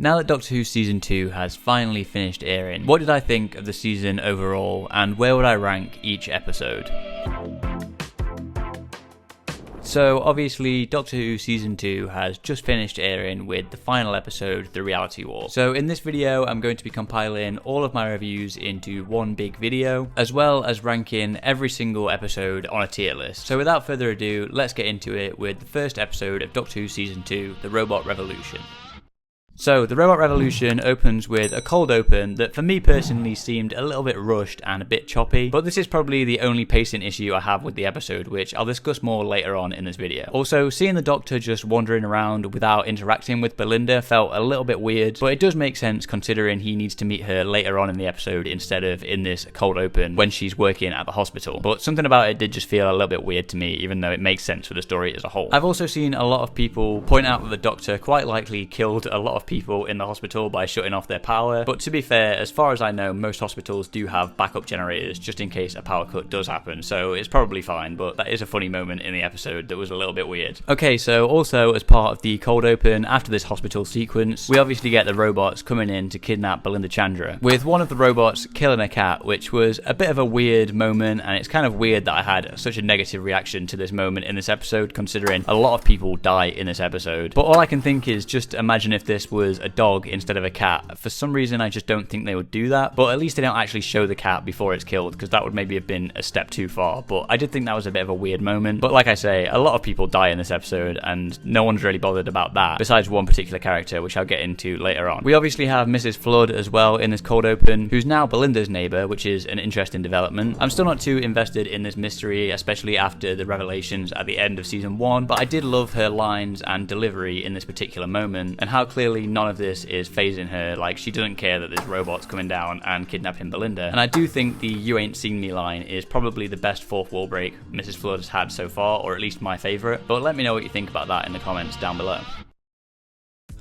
Now that Doctor Who Season 2 has finally finished airing, what did I think of the season overall, and where would I rank each episode? So obviously Doctor Who Season 2 has just finished airing with the final episode, The Reality War. So in this video I'm going to be compiling all of my reviews into one big video, as well as ranking every single episode on a tier list. So without further ado, let's get into it with the first episode of Doctor Who Season 2, The Robot Revolution. So, The Robot Revolution opens with a cold open that for me personally seemed a little bit rushed and a bit choppy, but this is probably the only pacing issue I have with the episode, which I'll discuss more later on in this video. Also, seeing the Doctor just wandering around without interacting with Belinda felt a little bit weird, but it does make sense considering he needs to meet her later on in the episode instead of in this cold open when she's working at the hospital. But something about it did just feel a little bit weird to me, even though it makes sense for the story as a whole. I've also seen a lot of people point out that the Doctor quite likely killed a lot of people in the hospital by shutting off their power, but to be fair, as far as I know, most hospitals do have backup generators just in case a power cut does happen, so it's probably fine, but that is a funny moment in the episode that was a little bit weird. Okay, so also as part of the cold open, after this hospital sequence, we obviously get the robots coming in to kidnap Belinda Chandra, with one of the robots killing a cat, which was a bit of a weird moment, and it's kind of weird that I had such a negative reaction to this moment in this episode, considering a lot of people die in this episode. But all I can think is just imagine if this was a dog instead of a cat. For some reason I just don't think they would do that, but at least they don't actually show the cat before it's killed, because that would maybe have been a step too far. But I did think that was a bit of a weird moment. But like I say, a lot of people die in this episode and no one's really bothered about that, besides one particular character which I'll get into later on. We obviously have Mrs. Flood as well in this cold open, who's now Belinda's neighbour, which is an interesting development. I'm still not too invested in this mystery, especially after the revelations at the end of season 1, but I did love her lines and delivery in this particular moment, and how clearly none of this is phasing her. Like, she doesn't care that this robot's coming down and kidnapping Belinda. And I do think the "you ain't seen me" line is probably the best fourth wall break Mrs. Flood has had so far, or at least my favourite. But let me know what you think about that in the comments down below.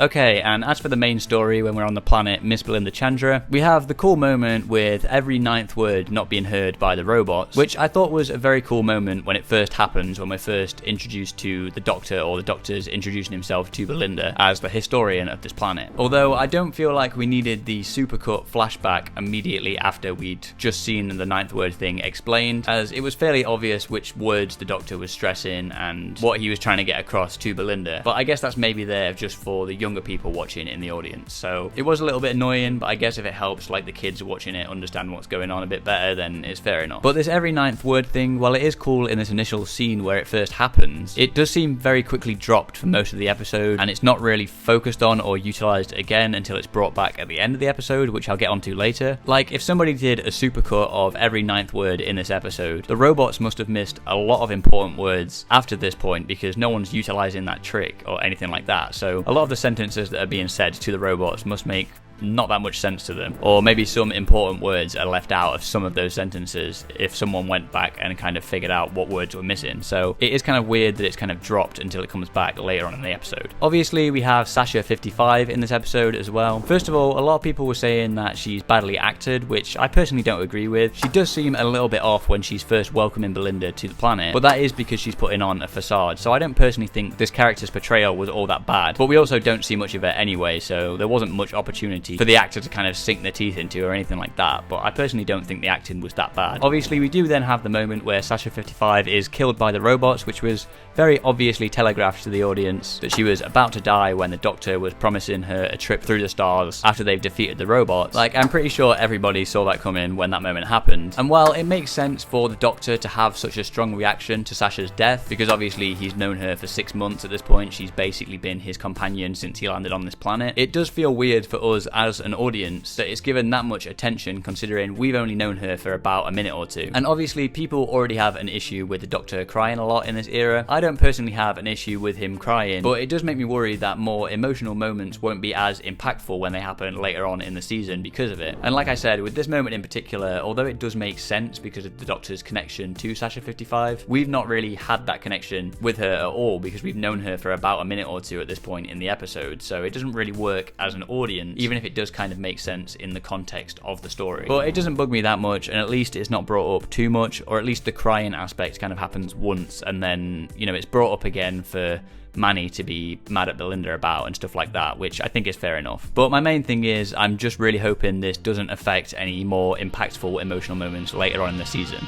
Okay, and as for the main story, when we're on the planet Miss Belinda Chandra, we have the cool moment with every ninth word not being heard by the robots, which I thought was a very cool moment when it first happens, when we're first introduced to the Doctor, or the Doctor's introducing himself to Belinda as the historian of this planet. Although I don't feel like we needed the supercut flashback immediately after we'd just seen the ninth word thing explained, as it was fairly obvious which words the Doctor was stressing and what he was trying to get across to Belinda. But I guess that's maybe there just for the younger people watching in the audience, so it was a little bit annoying, but I guess if it helps like the kids watching it understand what's going on a bit better, then it's fair enough. But this every ninth word thing, while it is cool in this initial scene where it first happens, it does seem very quickly dropped for most of the episode, and it's not really focused on or utilized again until it's brought back at the end of the episode, which I'll get onto later. Like, if somebody did a supercut of every ninth word in this episode, the robots must have missed a lot of important words after this point, because no one's utilizing that trick or anything like that. So a lot of the sentences that are being said to the robots must make not that much sense to them, or maybe some important words are left out of some of those sentences if someone went back and kind of figured out what words were missing. So it is kind of weird that it's kind of dropped until it comes back later on in the episode. Obviously we have Sasha 55 in this episode as well. First of all, a lot of people were saying that she's badly acted, which I personally don't agree with. She does seem a little bit off when she's first welcoming Belinda to the planet, but that is because she's putting on a facade, so I don't personally think this character's portrayal was all that bad. But we also don't see much of it anyway, so there wasn't much opportunity for the actor to kind of sink their teeth into or anything like that, but I personally don't think the acting was that bad. Obviously we do then have the moment where Sasha 55 is killed by the robots, which was very obviously telegraphed to the audience that she was about to die when the Doctor was promising her a trip through the stars after they've defeated the robots. Like, I'm pretty sure everybody saw that coming when that moment happened. And while it makes sense for the Doctor to have such a strong reaction to Sasha's death, because obviously he's known her for 6 months at this point, she's basically been his companion since he landed on this planet, it does feel weird for us as an audience that it's given that much attention, considering we've only known her for about a minute or two. And obviously people already have an issue with the Doctor crying a lot in this era. I don't personally have an issue with him crying, but it does make me worry that more emotional moments won't be as impactful when they happen later on in the season because of it. And like I said, with this moment in particular, although it does make sense because of the Doctor's connection to Sasha 55, we've not really had that connection with her at all because we've known her for about a minute or two at this point in the episode, so it doesn't really work as an audience, even if it it does kind of make sense in the context of the story. But it doesn't bug me that much, and at least it's not brought up too much, or at least the crying aspect kind of happens once, and then, you know, it's brought up again for Manny to be mad at Belinda about and stuff like that, which I think is fair enough. But my main thing is I'm just really hoping this doesn't affect any more impactful emotional moments later on in the season.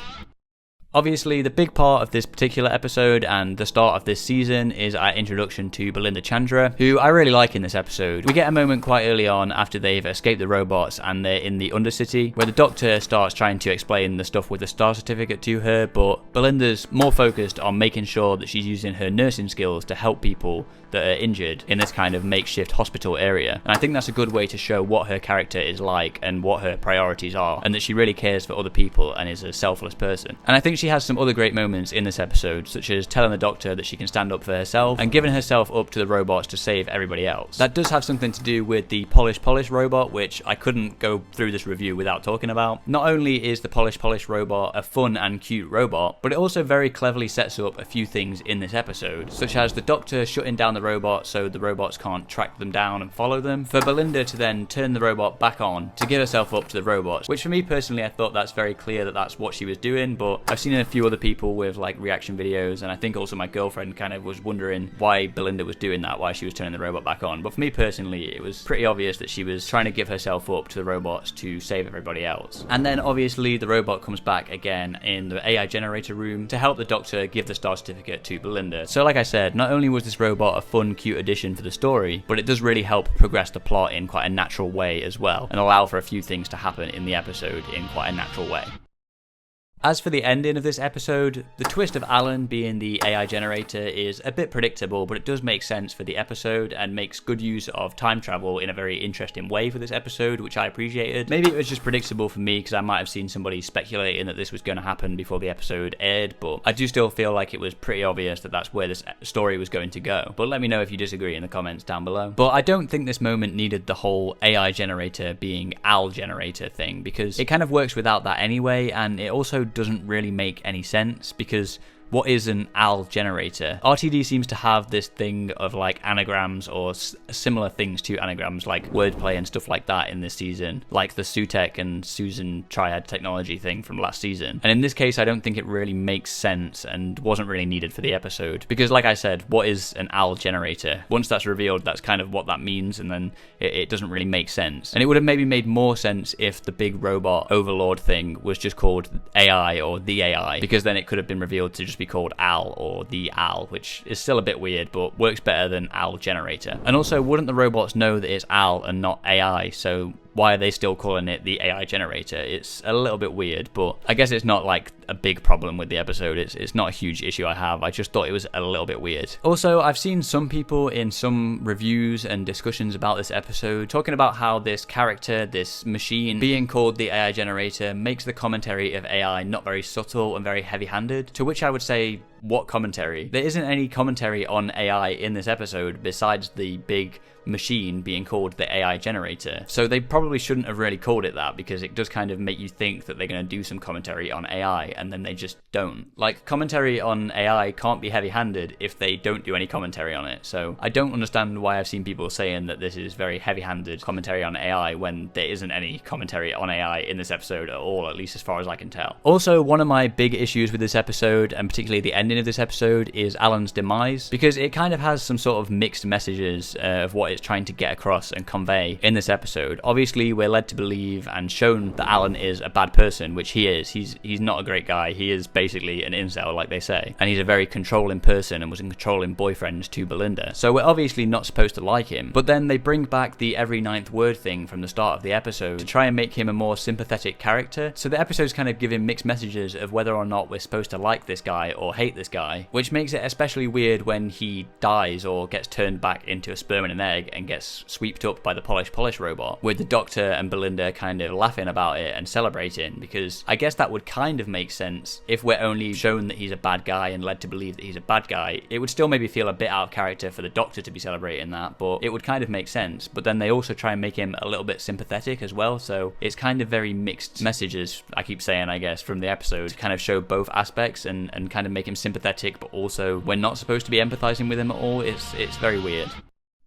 Obviously, the big part of this particular episode and the start of this season is our introduction to Belinda Chandra, who I really like in this episode. We get a moment quite early on after they've escaped the robots and they're in the Undercity, where the Doctor starts trying to explain the stuff with the star certificate to her, but Belinda's more focused on making sure that she's using her nursing skills to help people that are injured in this kind of makeshift hospital area. And I think that's a good way to show what her character is like and what her priorities are, and that she really cares for other people and is a selfless person. And I think she has some other great moments in this episode, such as telling the Doctor that she can stand up for herself and giving herself up to the robots to save everybody else. That does have something to do with the Polish robot, which I couldn't go through this review without talking about. Not only is the Polish robot a fun and cute robot, but it also very cleverly sets up a few things in this episode, such as the Doctor shutting down the robot so the robots can't track them down and follow them, for Belinda to then turn the robot back on to give herself up to the robots, which for me personally I thought that's very clear that that's what she was doing, but I've seen a few other people with like reaction videos, and I think also my girlfriend kind of was wondering why Belinda was doing that, why she was turning the robot back on. But for me personally, it was pretty obvious that she was trying to give herself up to the robots to save everybody else. And then obviously the robot comes back again in the AI generator room to help the Doctor give the star certificate to Belinda. So like I said, not only was this robot a fun, cute addition for the story, but it does really help progress the plot in quite a natural way as well, and allow for a few things to happen in the episode in quite a natural way. As for the ending of this episode, the twist of Alan being the AI generator is a bit predictable, but it does make sense for the episode and makes good use of time travel in a very interesting way for this episode, which I appreciated. Maybe it was just predictable for me because I might have seen somebody speculating that this was going to happen before the episode aired, but I do still feel like it was pretty obvious that that's where this story was going to go. But let me know if you disagree in the comments down below. But I don't think this moment needed the whole AI generator being Al generator thing, because it kind of works without that anyway, and it also doesn't really make any sense, because what is an AL generator? RTD seems to have this thing of like anagrams or similar things to anagrams, like wordplay and stuff like that in this season, like the Sutek and Susan triad technology thing from last season. And in this case, I don't think it really makes sense and wasn't really needed for the episode, because like I said, what is an AL generator? Once that's revealed, that's kind of what that means, and then it doesn't really make sense. And it would have maybe made more sense if the big robot overlord thing was just called AI or the AI, because then it could have been revealed to just be called Al or the Al, which is still a bit weird, but works better than Al generator. And also, wouldn't the robots know that it's Al and not AI? So why are they still calling it the AI generator? It's a little bit weird, but I guess it's not like a big problem with the episode. It's not a huge issue I have. I just thought it was a little bit weird. Also, I've seen some people in some reviews and discussions about this episode talking about how this character, this machine being called the AI generator, makes the commentary of AI not very subtle and very heavy-handed, to which I would say, what commentary? There isn't any commentary on AI in this episode besides the big machine being called the AI generator. So they probably shouldn't have really called it that, because it does kind of make you think that they're going to do some commentary on AI, and then they just don't. Like, commentary on AI can't be heavy-handed if they don't do any commentary on it. So I don't understand why I've seen people saying that this is very heavy-handed commentary on AI when there isn't any commentary on AI in this episode at all, at least as far as I can tell. Also, one of my big issues with this episode, and particularly the ending of this episode, is Alan's demise, because it kind of has some sort of mixed messages of what it's trying to get across and convey in this episode. Obviously, we're led to believe and shown that Alan is a bad person, which he is. He's not a great guy. He is basically an incel, like they say, and he's a very controlling person and was a controlling boyfriend to Belinda. So we're obviously not supposed to like him. But then they bring back the every ninth word thing from the start of the episode to try and make him a more sympathetic character. So the episode's kind of giving mixed messages of whether or not we're supposed to like this guy or hate this guy, which makes it especially weird when he dies or gets turned back into a sperm and an egg and gets swept up by the Polish robot, with the Doctor and Belinda kind of laughing about it and celebrating, because I guess that would kind of make sense if we're only shown that he's a bad guy and led to believe that he's a bad guy. It would still maybe feel a bit out of character for the Doctor to be celebrating that, but it would kind of make sense. But then they also try and make him a little bit sympathetic as well, so it's kind of very mixed messages, I keep saying, I guess, from the episode, to kind of show both aspects and kind of make him sympathetic, but also we're not supposed to be empathizing with him at all. It's very weird.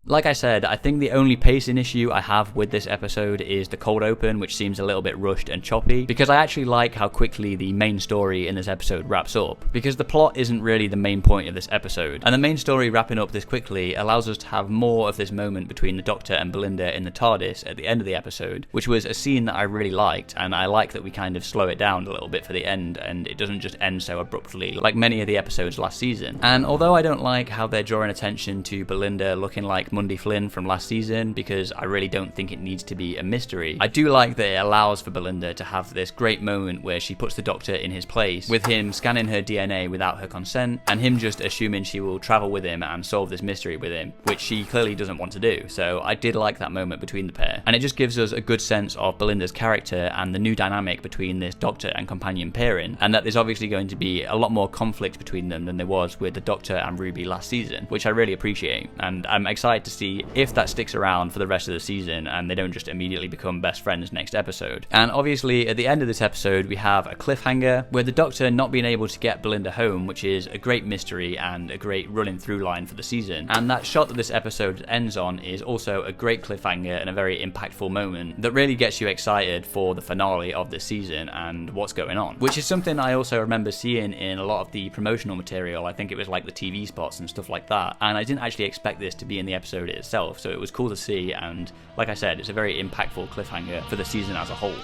Like I said, I think the only pacing issue I have with this episode is the cold open, which seems a little bit rushed and choppy, because I actually like how quickly the main story in this episode wraps up, because the plot isn't really the main point of this episode, and the main story wrapping up this quickly allows us to have more of this moment between the Doctor and Belinda in the TARDIS at the end of the episode, which was a scene that I really liked, and I like that we kind of slow it down a little bit for the end, and it doesn't just end so abruptly like many of the episodes last season. And although I don't like how they're drawing attention to Belinda looking like Mundy Flynn from last season, because I really don't think it needs to be a mystery, I do like that it allows for Belinda to have this great moment where she puts the Doctor in his place, with him scanning her DNA without her consent, and him just assuming she will travel with him and solve this mystery with him, which she clearly doesn't want to do. So I did like that moment between the pair, and it just gives us a good sense of Belinda's character and the new dynamic between this Doctor and companion pairing, and that there's obviously going to be a lot more conflict between them than there was with the Doctor and Ruby last season, which I really appreciate, and I'm excited to see if that sticks around for the rest of the season and they don't just immediately become best friends next episode. And obviously at the end of this episode we have a cliffhanger with the Doctor not being able to get Belinda home, which is a great mystery and a great running through line for the season, and that shot that this episode ends on is also a great cliffhanger and a very impactful moment that really gets you excited for the finale of this season and what's going on, which is something I also remember seeing in a lot of the promotional material. I think it was like the TV spots and stuff like that, and I didn't actually expect this to be in the episode itself, so it was cool to see, and like I said, it's a very impactful cliffhanger for the season as a whole.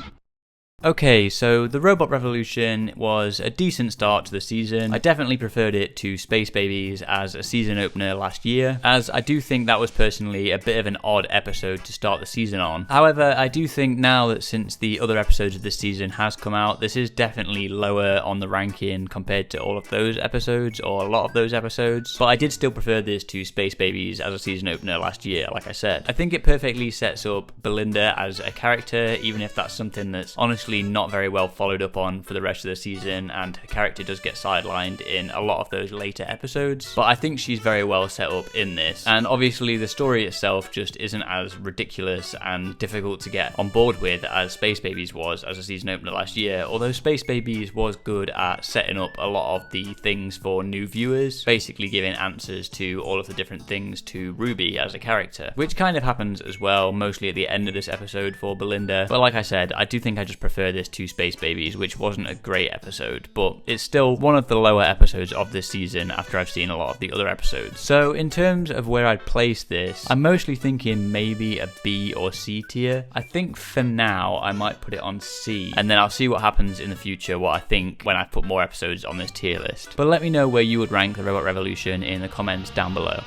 Okay, so the Robot Revolution was a decent start to the season. I definitely preferred it to Space Babies as a season opener last year, as I do think that was personally a bit of an odd episode to start the season on. However, I do think now that since the other episodes of this season has come out, this is definitely lower on the ranking compared to all of those episodes, or a lot of those episodes, but I did still prefer this to Space Babies as a season opener last year, like I said. I think it perfectly sets up Belinda as a character, even if that's something that's honestly not very well followed up on for the rest of the season, and her character does get sidelined in a lot of those later episodes, but I think she's very well set up in this. And obviously the story itself just isn't as ridiculous and difficult to get on board with as Space Babies was as a season opener last year, although Space Babies was good at setting up a lot of the things for new viewers, basically giving answers to all of the different things to Ruby as a character, which kind of happens as well mostly at the end of this episode for Belinda. But like I said, I do think I just prefer this to Space Babies, which wasn't a great episode, but it's still one of the lower episodes of this season after I've seen a lot of the other episodes. So in terms of where I'd place this, I'm mostly thinking maybe a B or C tier. I think for now I might put it on C, and then I'll see what happens in the future, what I think when I put more episodes on this tier list. But let me know where you would rank the Robot Revolution in the comments down below.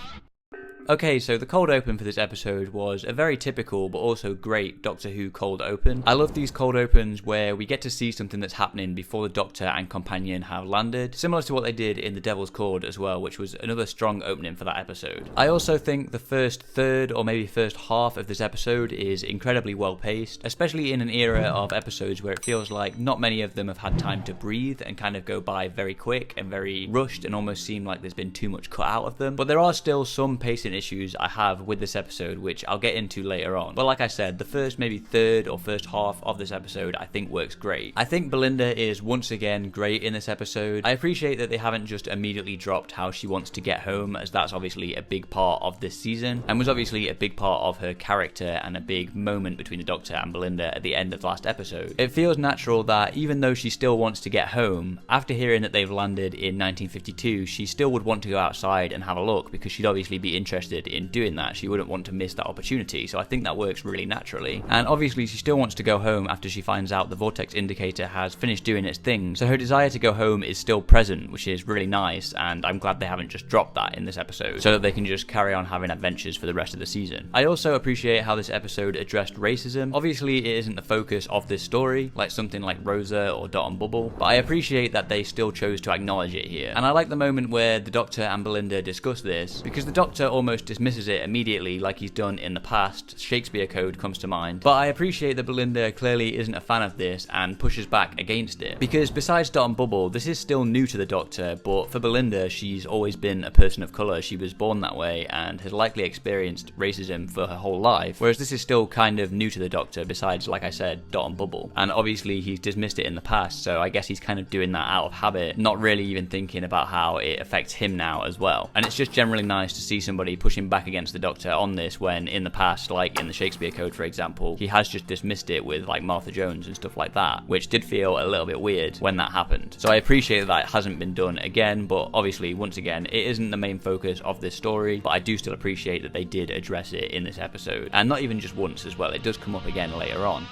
Okay, so the cold open for this episode was a very typical but also great Doctor Who cold open. I love these cold opens where we get to see something that's happening before the Doctor and companion have landed, similar to what they did in The Devil's Cord as well, which was another strong opening for that episode. I also think the first third or maybe first half of this episode is incredibly well paced, especially in an era of episodes where it feels like not many of them have had time to breathe and kind of go by very quick and very rushed and almost seem like there's been too much cut out of them. But there are still some pacing issues I have with this episode, which I'll get into later on. But like I said, the first maybe third or first half of this episode I think works great. I think Belinda is once again great in this episode. I appreciate that they haven't just immediately dropped how she wants to get home, as that's obviously a big part of this season and was obviously a big part of her character and a big moment between the Doctor and Belinda at the end of the last episode. It feels natural that even though she still wants to get home, after hearing that they've landed in 1952, she still would want to go outside and have a look, because she'd obviously be interested in doing that. She wouldn't want to miss that opportunity, so I think that works really naturally. And obviously she still wants to go home after she finds out the vortex indicator has finished doing its thing, so her desire to go home is still present, which is really nice, and I'm glad they haven't just dropped that in this episode so that they can just carry on having adventures for the rest of the season. I also appreciate how this episode addressed racism. Obviously it isn't the focus of this story like something like Rosa or Dot and Bubble, but I appreciate that they still chose to acknowledge it here. And I like the moment where the Doctor and Belinda discuss this, because the Doctor almost dismisses it immediately like he's done in the past. Shakespeare Code comes to mind. But I appreciate that Belinda clearly isn't a fan of this and pushes back against it, because besides Dot and Bubble, this is still new to the Doctor, but for Belinda, she's always been a person of colour. She was born that way and has likely experienced racism for her whole life, whereas this is still kind of new to the Doctor, besides, like I said, Dot and Bubble. And obviously he's dismissed it in the past, so I guess he's kind of doing that out of habit, not really even thinking about how it affects him now as well. And it's just generally nice to see somebody pushing back against the Doctor on this when in the past, like in the Shakespeare Code for example, he has just dismissed it with like Martha Jones and stuff like that, which did feel a little bit weird when that happened. So I appreciate that it hasn't been done again, but obviously once again it isn't the main focus of this story, but I do still appreciate that they did address it in this episode, and not even just once as well, it does come up again later on.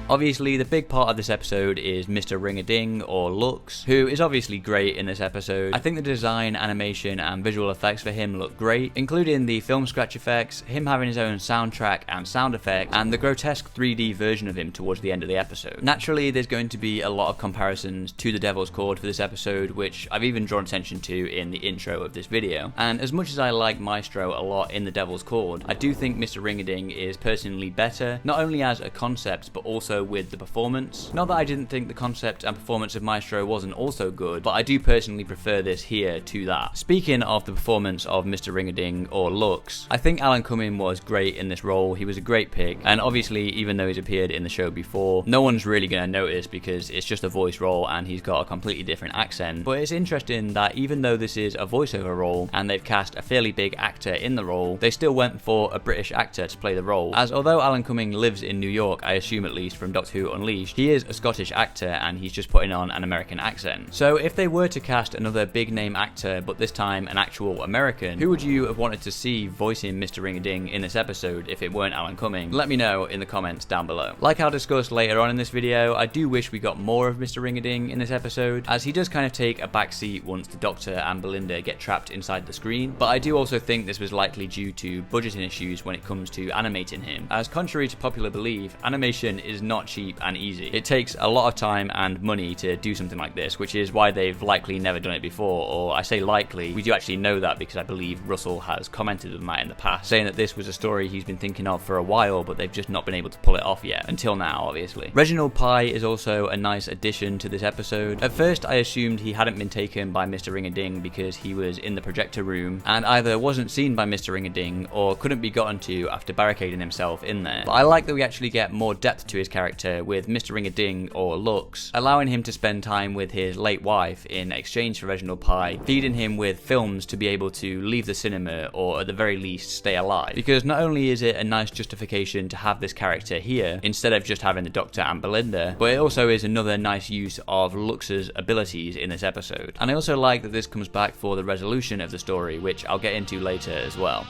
Obviously, the big part of this episode is Mr. Ring-a-Ding, or Lux, who is obviously great in this episode. I think the design, animation, and visual effects for him look great, including the film scratch effects, him having his own soundtrack and sound effects, and the grotesque 3D version of him towards the end of the episode. Naturally, there's going to be a lot of comparisons to The Devil's Chord for this episode, which I've even drawn attention to in the intro of this video. And as much as I like Maestro a lot in The Devil's Chord, I do think Mr. Ring-a-Ding is personally better, not only as a concept, but also with the performance. Not that I didn't think the concept and performance of Maestro wasn't also good, but I do personally prefer this here to that. Speaking of the performance of Mr. Ring-a-Ding, or Lux, I think Alan Cumming was great in this role. He was a great pick, and obviously even though he's appeared in the show before, no one's really going to notice because it's just a voice role and he's got a completely different accent. But it's interesting that even though this is a voiceover role and they've cast a fairly big actor in the role, they still went for a British actor to play the role, as although Alan Cumming lives in New York, I assume at least from Doctor Who Unleashed, he is a Scottish actor and he's just putting on an American accent. So if they were to cast another big name actor, but this time an actual American, who would you have wanted to see voicing Mr. Ring-a-Ding in this episode if it weren't Alan Cumming? Let me know in the comments down below. Like I'll discuss later on in this video, I do wish we got more of Mr. Ring-a-Ding in this episode, as he does kind of take a backseat once the Doctor and Belinda get trapped inside the screen, but I do also think this was likely due to budgeting issues when it comes to animating him, as contrary to popular belief, animation is not cheap and easy. It takes a lot of time and money to do something like this, which is why they've likely never done it before, or I say likely, we do actually know that because I believe Russell has commented on that in the past, saying that this was a story he's been thinking of for a while, but they've just not been able to pull it off yet, until now obviously. Reginald Pye is also a nice addition to this episode. At first I assumed he hadn't been taken by Mr. Ring-a-Ding because he was in the projector room and either wasn't seen by Mr. Ring-a-Ding or couldn't be gotten to after barricading himself in there. But I like that we actually get more depth to his character with Mr. Ring-a-Ding, or Lux, allowing him to spend time with his late wife in exchange for Reginald Pye, feeding him with films to be able to leave the cinema or at the very least stay alive. Because not only is it a nice justification to have this character here instead of just having the Doctor and Belinda, but it also is another nice use of Lux's abilities in this episode. And I also like that this comes back for the resolution of the story, which I'll get into later as well.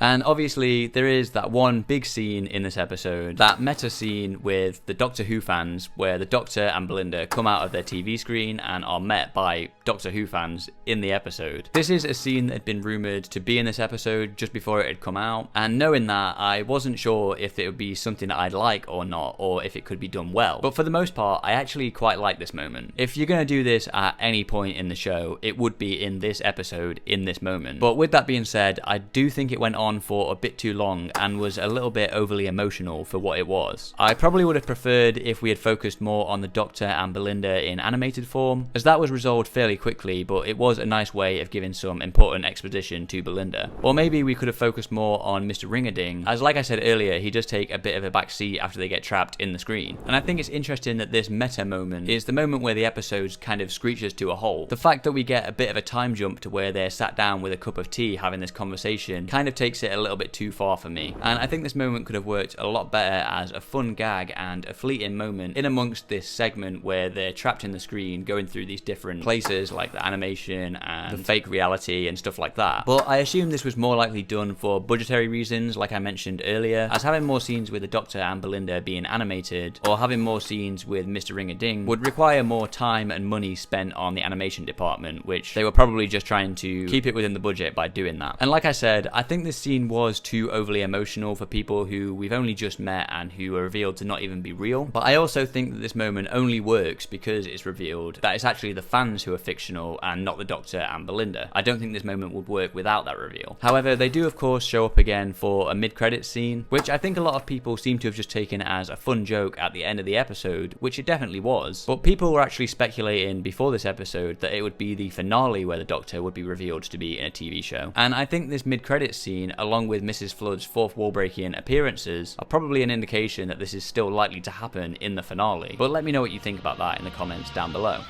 And obviously there is that one big scene in this episode, that meta scene with the Doctor Who fans, where the Doctor and Belinda come out of their TV screen and are met by Doctor Who fans in the episode. This is a scene that had been rumoured to be in this episode just before it had come out, and knowing that, I wasn't sure if it would be something that I'd like or not, or if it could be done well. But for the most part, I actually quite like this moment. If you're going to do this at any point in the show, it would be in this episode, in this moment. But with that being said, I do think it went on for a bit too long and was a little bit overly emotional for what it was. I probably would have preferred if we had focused more on the Doctor and Belinda in animated form, as that was resolved fairly quickly, but it was a nice way of giving some important exposition to Belinda. Or maybe we could have focused more on Mr. Ring-a-Ding, as like I said earlier, he does take a bit of a back seat after they get trapped in the screen. And I think it's interesting that this meta moment is the moment where the episode kind of screeches to a halt. The fact that we get a bit of a time jump to where they're sat down with a cup of tea having this conversation kind of takes it a little bit too far for me, and I think this moment could have worked a lot better as a fun gag and a fleeting moment in amongst this segment where they're trapped in the screen going through these different places like the animation and the fake reality and stuff like that. But I assume this was more likely done for budgetary reasons, like I mentioned earlier, as having more scenes with the Doctor and Belinda being animated or having more scenes with Mr. Ring-a-Ding would require more time and money spent on the animation department, which they were probably just trying to keep it within the budget by doing that. And like I said, I think this scene was too overly emotional for people who we've only just met and who are revealed to not even be real. But I also think that this moment only works because it's revealed that it's actually the fans who are fictional and not the Doctor and Belinda. I don't think this moment would work without that reveal. However, they do of course show up again for a mid-credits scene, which I think a lot of people seem to have just taken as a fun joke at the end of the episode, which it definitely was. But people were actually speculating before this episode that it would be the finale where the Doctor would be revealed to be in a TV show. And I think this mid-credits scene, along with Mrs. Flood's fourth wall-breaking appearances, are probably an indication that this is still likely to happen in the finale. But let me know what you think about that in the comments down below.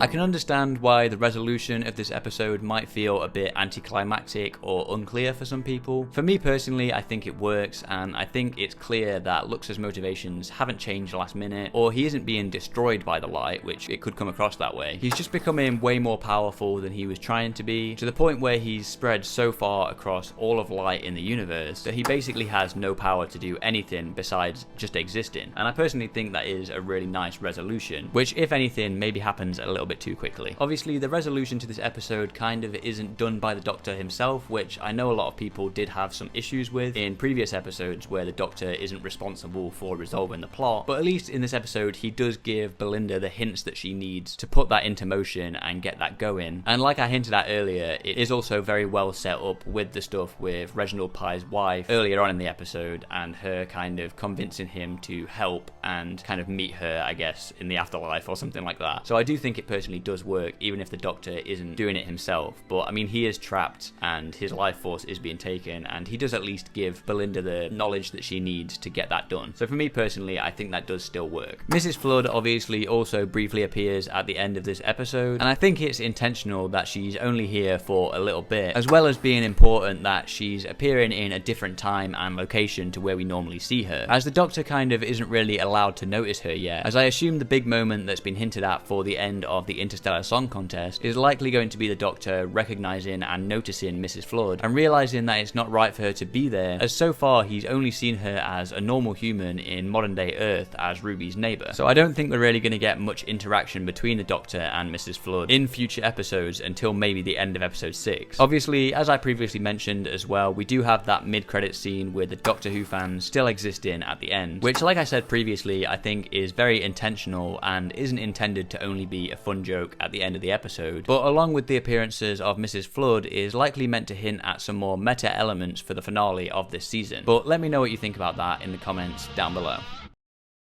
I can understand why the resolution of this episode might feel a bit anticlimactic or unclear for some people. For me personally, I think it works, and I think it's clear that Lux's motivations haven't changed last minute, or he isn't being destroyed by the light, which it could come across that way. He's just becoming way more powerful than he was trying to be, to the point where he's spread so far across all of light in the universe that he basically has no power to do anything besides just existing. And I personally think that is a really nice resolution, which if anything maybe happens a little bit too quickly. Obviously the resolution to this episode kind of isn't done by the Doctor himself, which I know a lot of people did have some issues with in previous episodes where the Doctor isn't responsible for resolving the plot, but at least in this episode he does give Belinda the hints that she needs to put that into motion and get that going. And like I hinted at earlier, it is also very well set up with the stuff with Reginald Pye's wife earlier on in the episode and her kind of convincing him to help and kind of meet her, I guess, in the afterlife or something like that. So I do think it personally does work, even if the Doctor isn't doing it himself. But I mean, he is trapped and his life force is being taken, and he does at least give Belinda the knowledge that she needs to get that done. So for me personally, I think that does still work. Mrs. Flood obviously also briefly appears at the end of this episode, and I think it's intentional that she's only here for a little bit, as well as being important that she's appearing in a different time and location to where we normally see her, as the Doctor kind of isn't really allowed to notice her yet, as I assume the big moment that's been hinted at for the end of the Interstellar Song Contest is likely going to be the Doctor recognizing and noticing Mrs. Flood and realizing that it's not right for her to be there, as so far he's only seen her as a normal human in modern day Earth as Ruby's neighbour. So I don't think we're really going to get much interaction between the Doctor and Mrs. Flood in future episodes until maybe the end of episode 6. Obviously, as I previously mentioned as well, we do have that mid-credit scene with the Doctor Who fans still existing at the end, which, like I said previously, I think is very intentional and isn't intended to only be a fun joke at the end of the episode, but along with the appearances of Mrs. Flood is likely meant to hint at some more meta elements for the finale of this season. But let me know what you think about that in the comments down below.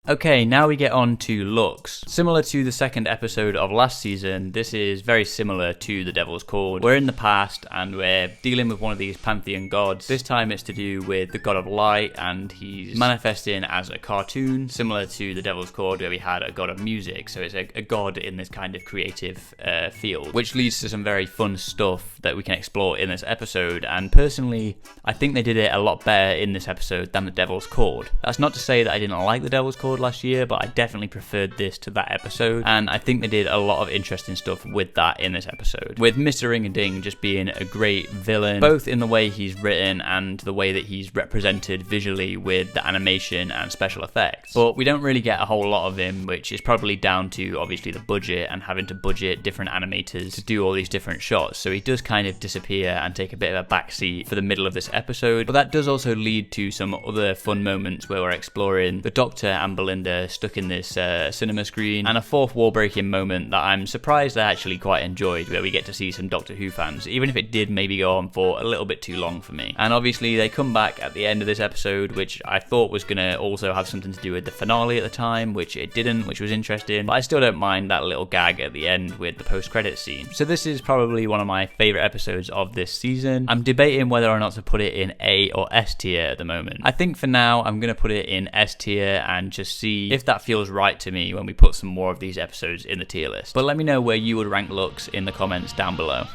Okay, now we get on to Lux. Similar to the second episode of last season, this is very similar to The Devil's Cord. We're in the past and we're dealing with one of these pantheon gods. This time it's to do with the god of light, and he's manifesting as a cartoon, similar to The Devil's Cord where we had a god of music. So it's a god in this kind of creative field, which leads to some very fun stuff that we can explore in this episode. And personally, I think they did it a lot better in this episode than The Devil's Cord. That's not to say that I didn't like The Devil's Cord last year, but I definitely preferred this to that episode, and I think they did a lot of interesting stuff with that in this episode, with Mr. Ring-a-Ding just being a great villain, both in the way he's written and the way that he's represented visually with the animation and special effects. But we don't really get a whole lot of him, which is probably down to obviously the budget and having to budget different animators to do all these different shots, so he does kind of disappear and take a bit of a backseat for the middle of this episode. But that does also lead to some other fun moments where we're exploring the Doctor and Belinda stuck in this cinema screen, and a fourth wall breaking moment that I'm surprised I actually quite enjoyed, where we get to see some Doctor Who fans, even if it did maybe go on for a little bit too long for me. And obviously they come back at the end of this episode, which I thought was going to also have something to do with the finale at the time, which it didn't, which was interesting, but I still don't mind that little gag at the end with the post-credits scene. So this is probably one of my favourite episodes of this season. I'm debating whether or not to put it in A or S tier at the moment. I think for now I'm going to put it in S tier and just see if that feels right to me when we put some more of these episodes in the tier list. But let me know where you would rank Lux in the comments down below.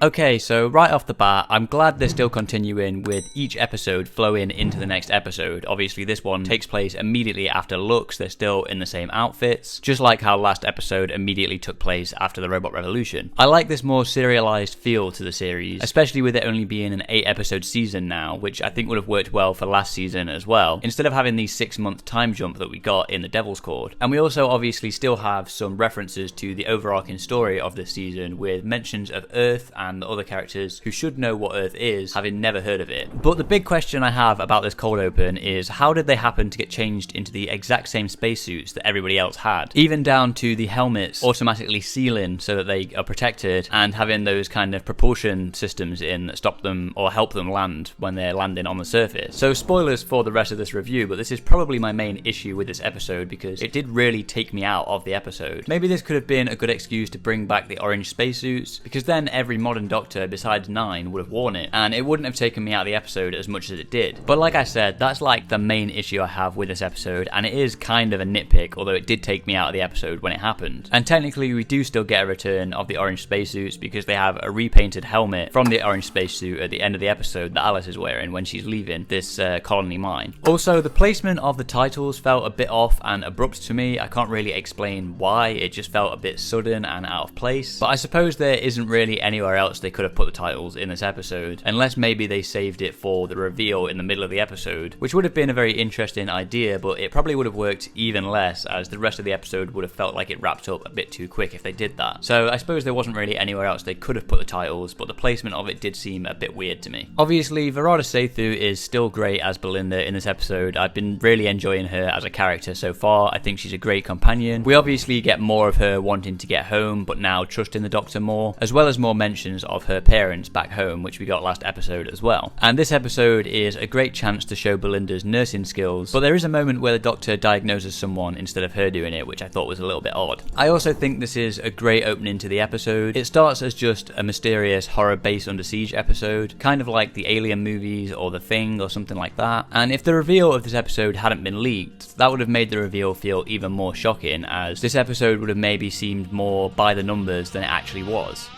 Okay, so right off the bat, I'm glad they're still continuing with each episode flowing into the next episode. Obviously, this one takes place immediately after Lux. They're still in the same outfits, just like how last episode immediately took place after the Robot Revolution. I like this more serialized feel to the series, especially with it only being an 8-episode season now, which I think would have worked well for last season as well, instead of having the 6-month time jump that we got in The Devil's Cord. And we also obviously still have some references to the overarching story of this season, with mentions of Earth and the other characters who should know what Earth is, having never heard of it. But the big question I have about this cold open is, how did they happen to get changed into the exact same spacesuits that everybody else had? Even down to the helmets automatically sealing so that they are protected, and having those kind of propulsion systems in that stop them or help them land when they're landing on the surface. So spoilers for the rest of this review, but this is probably my main issue with this episode, because it did really take me out of the episode. Maybe this could have been a good excuse to bring back the orange spacesuits, because then every model modern Doctor besides 9 would have worn it, and it wouldn't have taken me out of the episode as much as it did. But like I said, that's like the main issue I have with this episode, and it is kind of a nitpick, although it did take me out of the episode when it happened. And technically we do still get a return of the orange spacesuits, because they have a repainted helmet from the orange spacesuit at the end of the episode that Alice is wearing when she's leaving this colony mine. Also, the placement of the titles felt a bit off and abrupt to me. I can't really explain why, it just felt a bit sudden and out of place. But I suppose there isn't really anywhere else they could have put the titles in this episode, unless maybe they saved it for the reveal in the middle of the episode, which would have been a very interesting idea, but it probably would have worked even less, as the rest of the episode would have felt like it wrapped up a bit too quick if they did that. So I suppose there wasn't really anywhere else they could have put the titles, but the placement of it did seem a bit weird to me. Obviously, Varada Sethu is still great as Belinda in this episode. I've been really enjoying her as a character so far. I think she's a great companion. We obviously get more of her wanting to get home, but now trusting the Doctor more, as well as more mentions of her parents back home, which we got last episode as well. And this episode is a great chance to show Belinda's nursing skills, but there is a moment where the Doctor diagnoses someone instead of her doing it, which I thought was a little bit odd. I also think this is a great opening to the episode. It starts as just a mysterious horror base under siege episode, kind of like the Alien movies or The Thing or something like that. And if the reveal of this episode hadn't been leaked, that would have made the reveal feel even more shocking, as this episode would have maybe seemed more by the numbers than it actually was.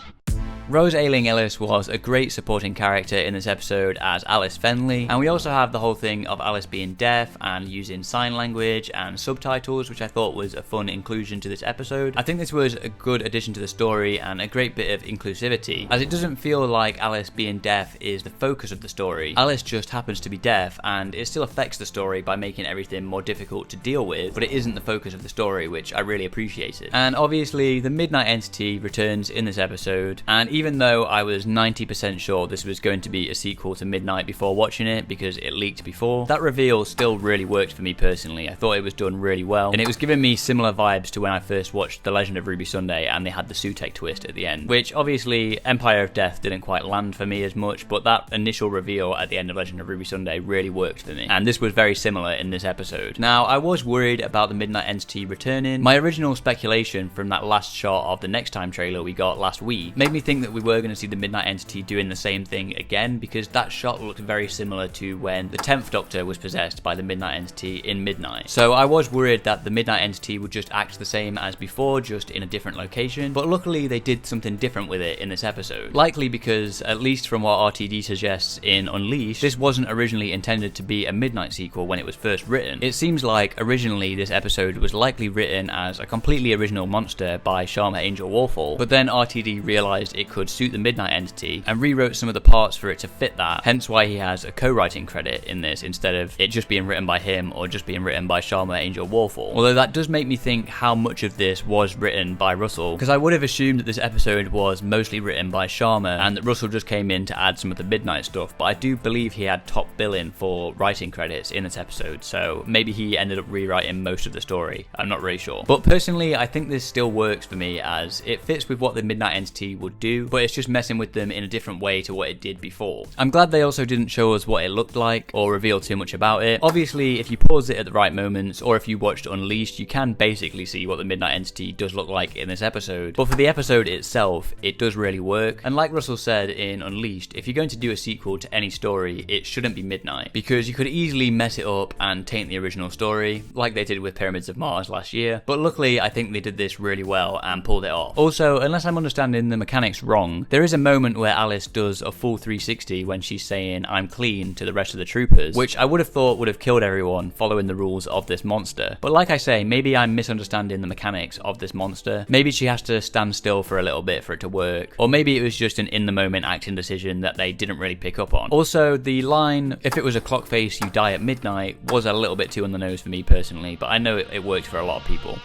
Rose Ayling-Ellis was a great supporting character in this episode as Alice Fenley, and we also have the whole thing of Alice being deaf and using sign language and subtitles, which I thought was a fun inclusion to this episode. I think this was a good addition to the story and a great bit of inclusivity, as it doesn't feel like Alice being deaf is the focus of the story. Alice just happens to be deaf, and it still affects the story by making everything more difficult to deal with, but it isn't the focus of the story, which I really appreciated. And obviously, the Midnight Entity returns in this episode, and even though I was 90% sure this was going to be a sequel to Midnight before watching it because it leaked before, that reveal still really worked for me personally. I thought it was done really well, and it was giving me similar vibes to when I first watched The Legend of Ruby Sunday and they had the Sutekh twist at the end, which obviously Empire of Death didn't quite land for me as much, but that initial reveal at the end of Legend of Ruby Sunday really worked for me, and this was very similar in this episode. Now, I was worried about the Midnight Entity returning. My original speculation from that last shot of the Next Time trailer we got last week made me think that we were going to see the Midnight Entity doing the same thing again, because that shot looked very similar to when the 10th Doctor was possessed by the Midnight Entity in Midnight. So I was worried that the Midnight Entity would just act the same as before, just in a different location, but luckily they did something different with it in this episode. Likely because, at least from what RTD suggests in Unleashed, this wasn't originally intended to be a Midnight sequel when it was first written. It seems like originally this episode was likely written as a completely original monster by Sharma Angel Warfall, but then RTD realised it could suit the Midnight Entity and rewrote some of the parts for it to fit that, hence why he has a co-writing credit in this instead of it just being written by him or just being written by Sharma Angel Warfall. Although that does make me think how much of this was written by Russell, because I would have assumed that this episode was mostly written by Sharma and that Russell just came in to add some of the Midnight stuff, but I do believe he had top billing for writing credits in this episode, so maybe he ended up rewriting most of the story. I'm not really sure. But personally, I think this still works for me, as it fits with what the Midnight Entity would do, but it's just messing with them in a different way to what it did before. I'm glad they also didn't show us what it looked like or reveal too much about it. Obviously, if you pause it at the right moments, or if you watched Unleashed, you can basically see what the Midnight Entity does look like in this episode. But for the episode itself, it does really work. And like Russell said in Unleashed, if you're going to do a sequel to any story, it shouldn't be Midnight, because you could easily mess it up and taint the original story, like they did with Pyramids of Mars last year. But luckily, I think they did this really well and pulled it off. Also, unless I'm understanding the mechanics wrong, there is a moment where Alice does a full 360 when she's saying "I'm clean" to the rest of the troopers, which I would have thought would have killed everyone following the rules of this monster. But like I say, maybe I'm misunderstanding the mechanics of this monster. Maybe she has to stand still for a little bit for it to work, or maybe it was just an in the moment acting decision that they didn't really pick up on. Also, the line "if it was a clock face you die at midnight" was a little bit too on the nose for me personally, but I know it worked for a lot of people.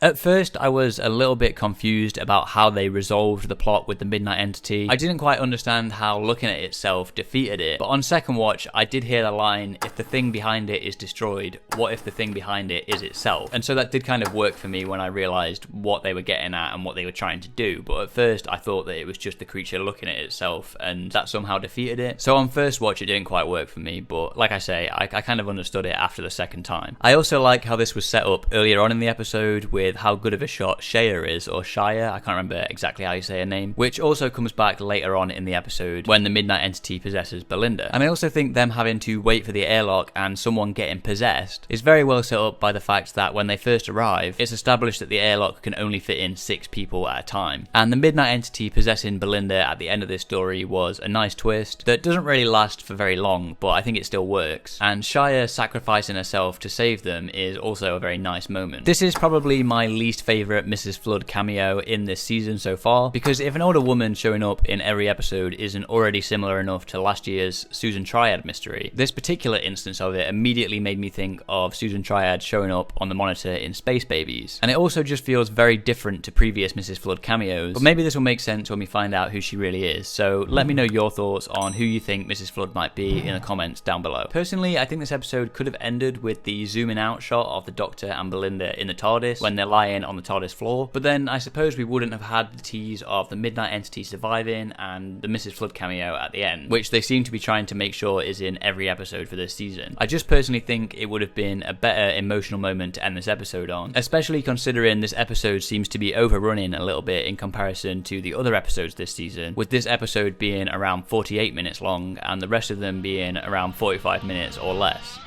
At first, I was a little bit confused about how they resolved the plot with the Midnight Entity. I didn't quite understand how looking at itself defeated it, but on second watch, I did hear the line, "if the thing behind it is destroyed, what if the thing behind it is itself?" And so that did kind of work for me when I realised what they were getting at and what they were trying to do, but at first I thought that it was just the creature looking at itself and that somehow defeated it. So on first watch, it didn't quite work for me, but like I say, I kind of understood it after the second time. I also like how this was set up earlier on in the episode with with how good of a shot Shia is, or Shia, I can't remember exactly how you say her name, which also comes back later on in the episode when the Midnight Entity possesses Belinda. And I also think them having to wait for the airlock and someone getting possessed is very well set up by the fact that when they first arrive, it's established that the airlock can only fit in 6 people at a time. And the Midnight Entity possessing Belinda at the end of this story was a nice twist that doesn't really last for very long, but I think it still works. And Shia sacrificing herself to save them is also a very nice moment. This is probably my least favourite Mrs. Flood cameo in this season so far, because if an older woman showing up in every episode isn't already similar enough to last year's Susan Triad mystery, this particular instance of it immediately made me think of Susan Triad showing up on the monitor in Space Babies. And it also just feels very different to previous Mrs. Flood cameos, but maybe this will make sense when we find out who she really is. So let me know your thoughts on who you think Mrs. Flood might be in the comments down below. Personally, I think this episode could have ended with the zooming out shot of the Doctor and Belinda in the TARDIS when they're lying on the TARDIS floor, but then I suppose we wouldn't have had the tease of the Midnight Entity surviving and the Mrs. Flood cameo at the end, which they seem to be trying to make sure is in every episode for this season. I just personally think it would have been a better emotional moment to end this episode on, especially considering this episode seems to be overrunning a little bit in comparison to the other episodes this season, with this episode being around 48 minutes long and the rest of them being around 45 minutes or less.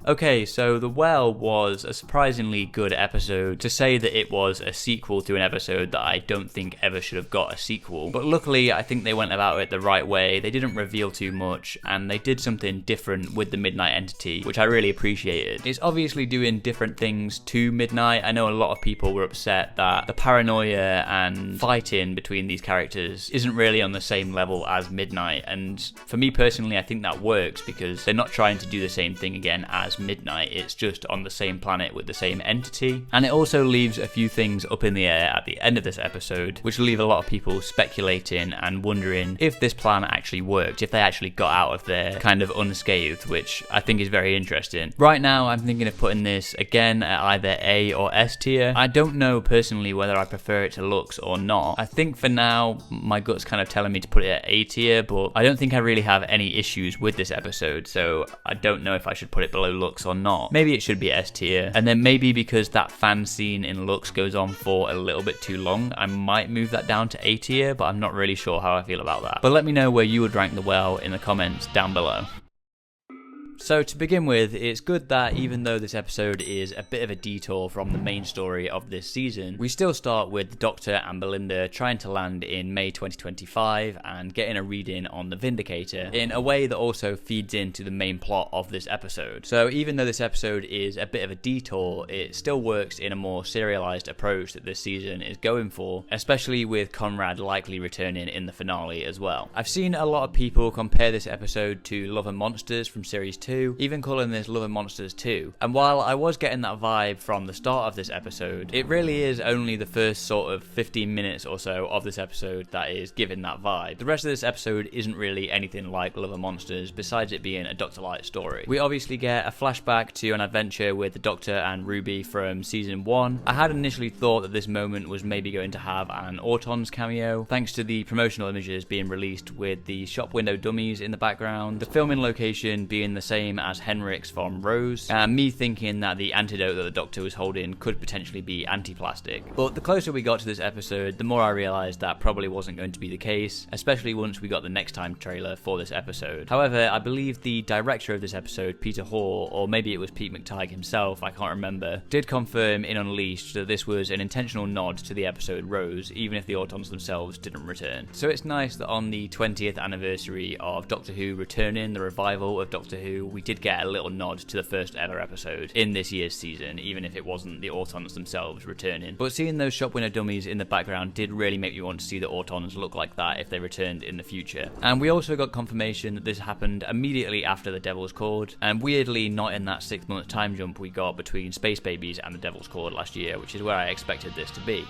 Okay, so The Well was a surprisingly good episode. To say that it was a sequel to an episode that I don't think ever should have got a sequel, but luckily I think they went about it the right way. They didn't reveal too much, and they did something different with the Midnight Entity, which I really appreciated. It's obviously doing different things to Midnight. I know a lot of people were upset that the paranoia and fighting between these characters isn't really on the same level as Midnight, and for me personally I think that works because they're not trying to do the same thing again as Midnight, it's just on the same planet with the same entity. And it also leaves a few things up in the air at the end of this episode, which leave a lot of people speculating and wondering if this plan actually worked, if they actually got out of there kind of unscathed, which I think is very interesting. Right now I'm thinking of putting this again at either A or S tier. I don't know personally whether I prefer it to Lux or not. I think for now my gut's kind of telling me to put it at A tier, but I don't think I really have any issues with this episode, so I don't know if I should put it below Lux or not. Maybe it should be S tier, and then maybe because that fan scene in Lux goes on for a little bit too long, I might move that down to A tier, but I'm not really sure how I feel about that. But let me know where you would rank The Well in the comments down below. So to begin with, it's good that even though this episode is a bit of a detour from the main story of this season, we still start with the Doctor and Belinda trying to land in May 2025 and getting a reading on the Vindicator in a way that also feeds into the main plot of this episode. So even though this episode is a bit of a detour, it still works in a more serialized approach that this season is going for, especially with Conrad likely returning in the finale as well. I've seen a lot of people compare this episode to Love and Monsters from Series 2, even calling this Love and Monsters 2. And while I was getting that vibe from the start of this episode, it really is only the first sort of 15 minutes or so of this episode that is giving that vibe. The rest of this episode isn't really anything like Love and Monsters, besides it being a Dr. Light story. We obviously get a flashback to an adventure with the Doctor and Ruby from season 1. I had initially thought that this moment was maybe going to have an Autons cameo, thanks to the promotional images being released with the shop window dummies in the background, the filming location being the same as Henrik's from Rose, and me thinking that the antidote that the Doctor was holding could potentially be anti-plastic. But the closer we got to this episode, the more I realised that probably wasn't going to be the case, especially once we got the next time trailer for this episode. However, I believe the director of this episode, Peter Hall, or maybe it was Pete McTighe himself, I can't remember, did confirm in Unleashed that this was an intentional nod to the episode Rose, even if the Autons themselves didn't return. So it's nice that on the 20th anniversary of Doctor Who returning, the revival of Doctor Who, we did get a little nod to the first ever episode in this year's season, even if it wasn't the Autons themselves returning. But seeing those shop window dummies in the background did really make me want to see the Autons look like that if they returned in the future. And we also got confirmation that this happened immediately after The Devil's Cord, and weirdly not in that 6-month time jump we got between Space Babies and The Devil's Cord last year, which is where I expected this to be.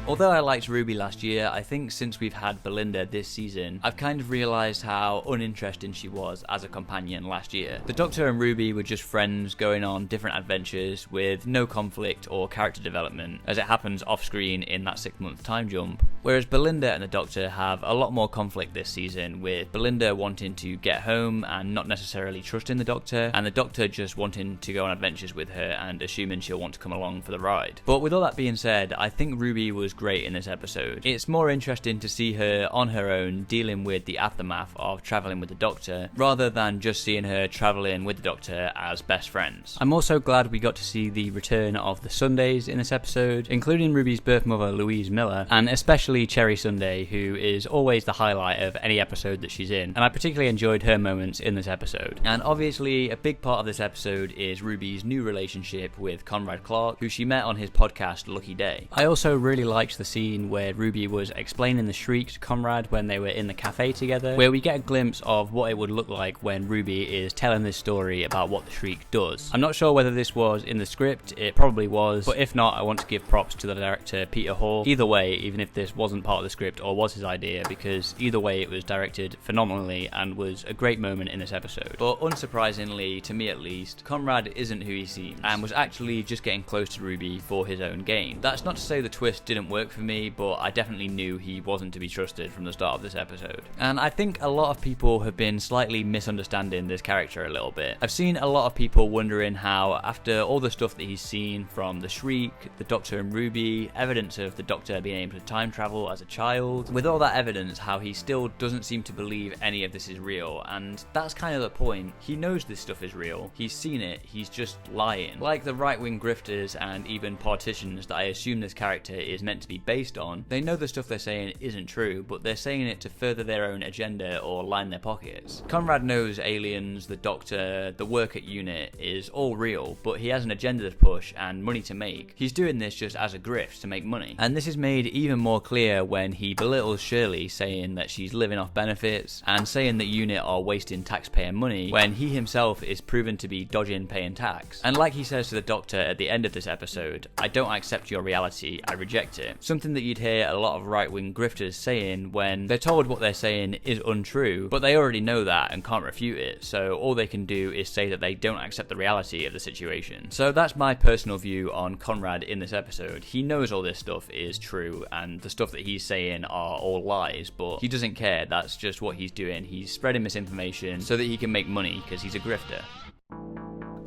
Although I liked Ruby last year, I think since we've had Belinda this season, I've kind of realised how uninteresting she was as a companion last year. The Doctor and Ruby were just friends going on different adventures with no conflict or character development, as it happens off screen in that 6-month time jump. Whereas Belinda and the Doctor have a lot more conflict this season, with Belinda wanting to get home and not necessarily trusting the Doctor, and the Doctor just wanting to go on adventures with her and assuming she'll want to come along for the ride. But with all that being said, I think Ruby was great in this episode. It's more interesting to see her on her own dealing with the aftermath of travelling with the Doctor, rather than just seeing her travelling with the Doctor as best friends. I'm also glad we got to see the return of the Sundays in this episode, including Ruby's birth mother Louise Miller, and especially Cherry Sunday, who is always the highlight of any episode that she's in, and I particularly enjoyed her moments in this episode. And obviously a big part of this episode is Ruby's new relationship with Conrad Clark, who she met on his podcast Lucky Day. I also really liked the scene where Ruby was explaining the shriek to Conrad when they were in the cafe together, where we get a glimpse of what it would look like when Ruby is telling this story about what the shriek does. I'm not sure whether this was in the script, it probably was, but if not, I want to give props to the director Peter Hall. Either way, even if this wasn't part of the script or was his idea, because either way it was directed phenomenally and was a great moment in this episode. But unsurprisingly, to me at least, Conrad isn't who he seems, and was actually just getting close to Ruby for his own gain. That's not to say the twist didn't work for me, but I definitely knew he wasn't to be trusted from the start of this episode. And I think a lot of people have been slightly misunderstanding this character a little bit. I've seen a lot of people wondering how, after all the stuff that he's seen from the shriek, the Doctor and Ruby, evidence of the Doctor being able to time travel as a child, with all that evidence, how he still doesn't seem to believe any of this is real. And that's kind of the point. He knows this stuff is real. He's seen it. He's just lying. Like the right-wing grifters and even politicians that I assume this character is meant to be based on, they know the stuff they're saying isn't true, but they're saying it to further their own agenda or line their pockets. Conrad knows aliens, the Doctor, the work at UNIT is all real, but he has an agenda to push and money to make. He's doing this just as a grift to make money. And this is made even more clear when he belittles Shirley, saying that she's living off benefits and saying that UNIT are wasting taxpayer money, when he himself is proven to be dodging paying tax. And like he says to the Doctor at the end of this episode, "I don't accept your reality, I reject it." Something that you'd hear a lot of right-wing grifters saying when they're told what they're saying is untrue, but they already know that and can't refute it, so all they can do is say that they don't accept the reality of the situation. So that's my personal view on Conrad in this episode. He knows all this stuff is true and the stuff that he's saying are all lies, but he doesn't care. That's just what he's doing. He's spreading misinformation so that he can make money because he's a grifter.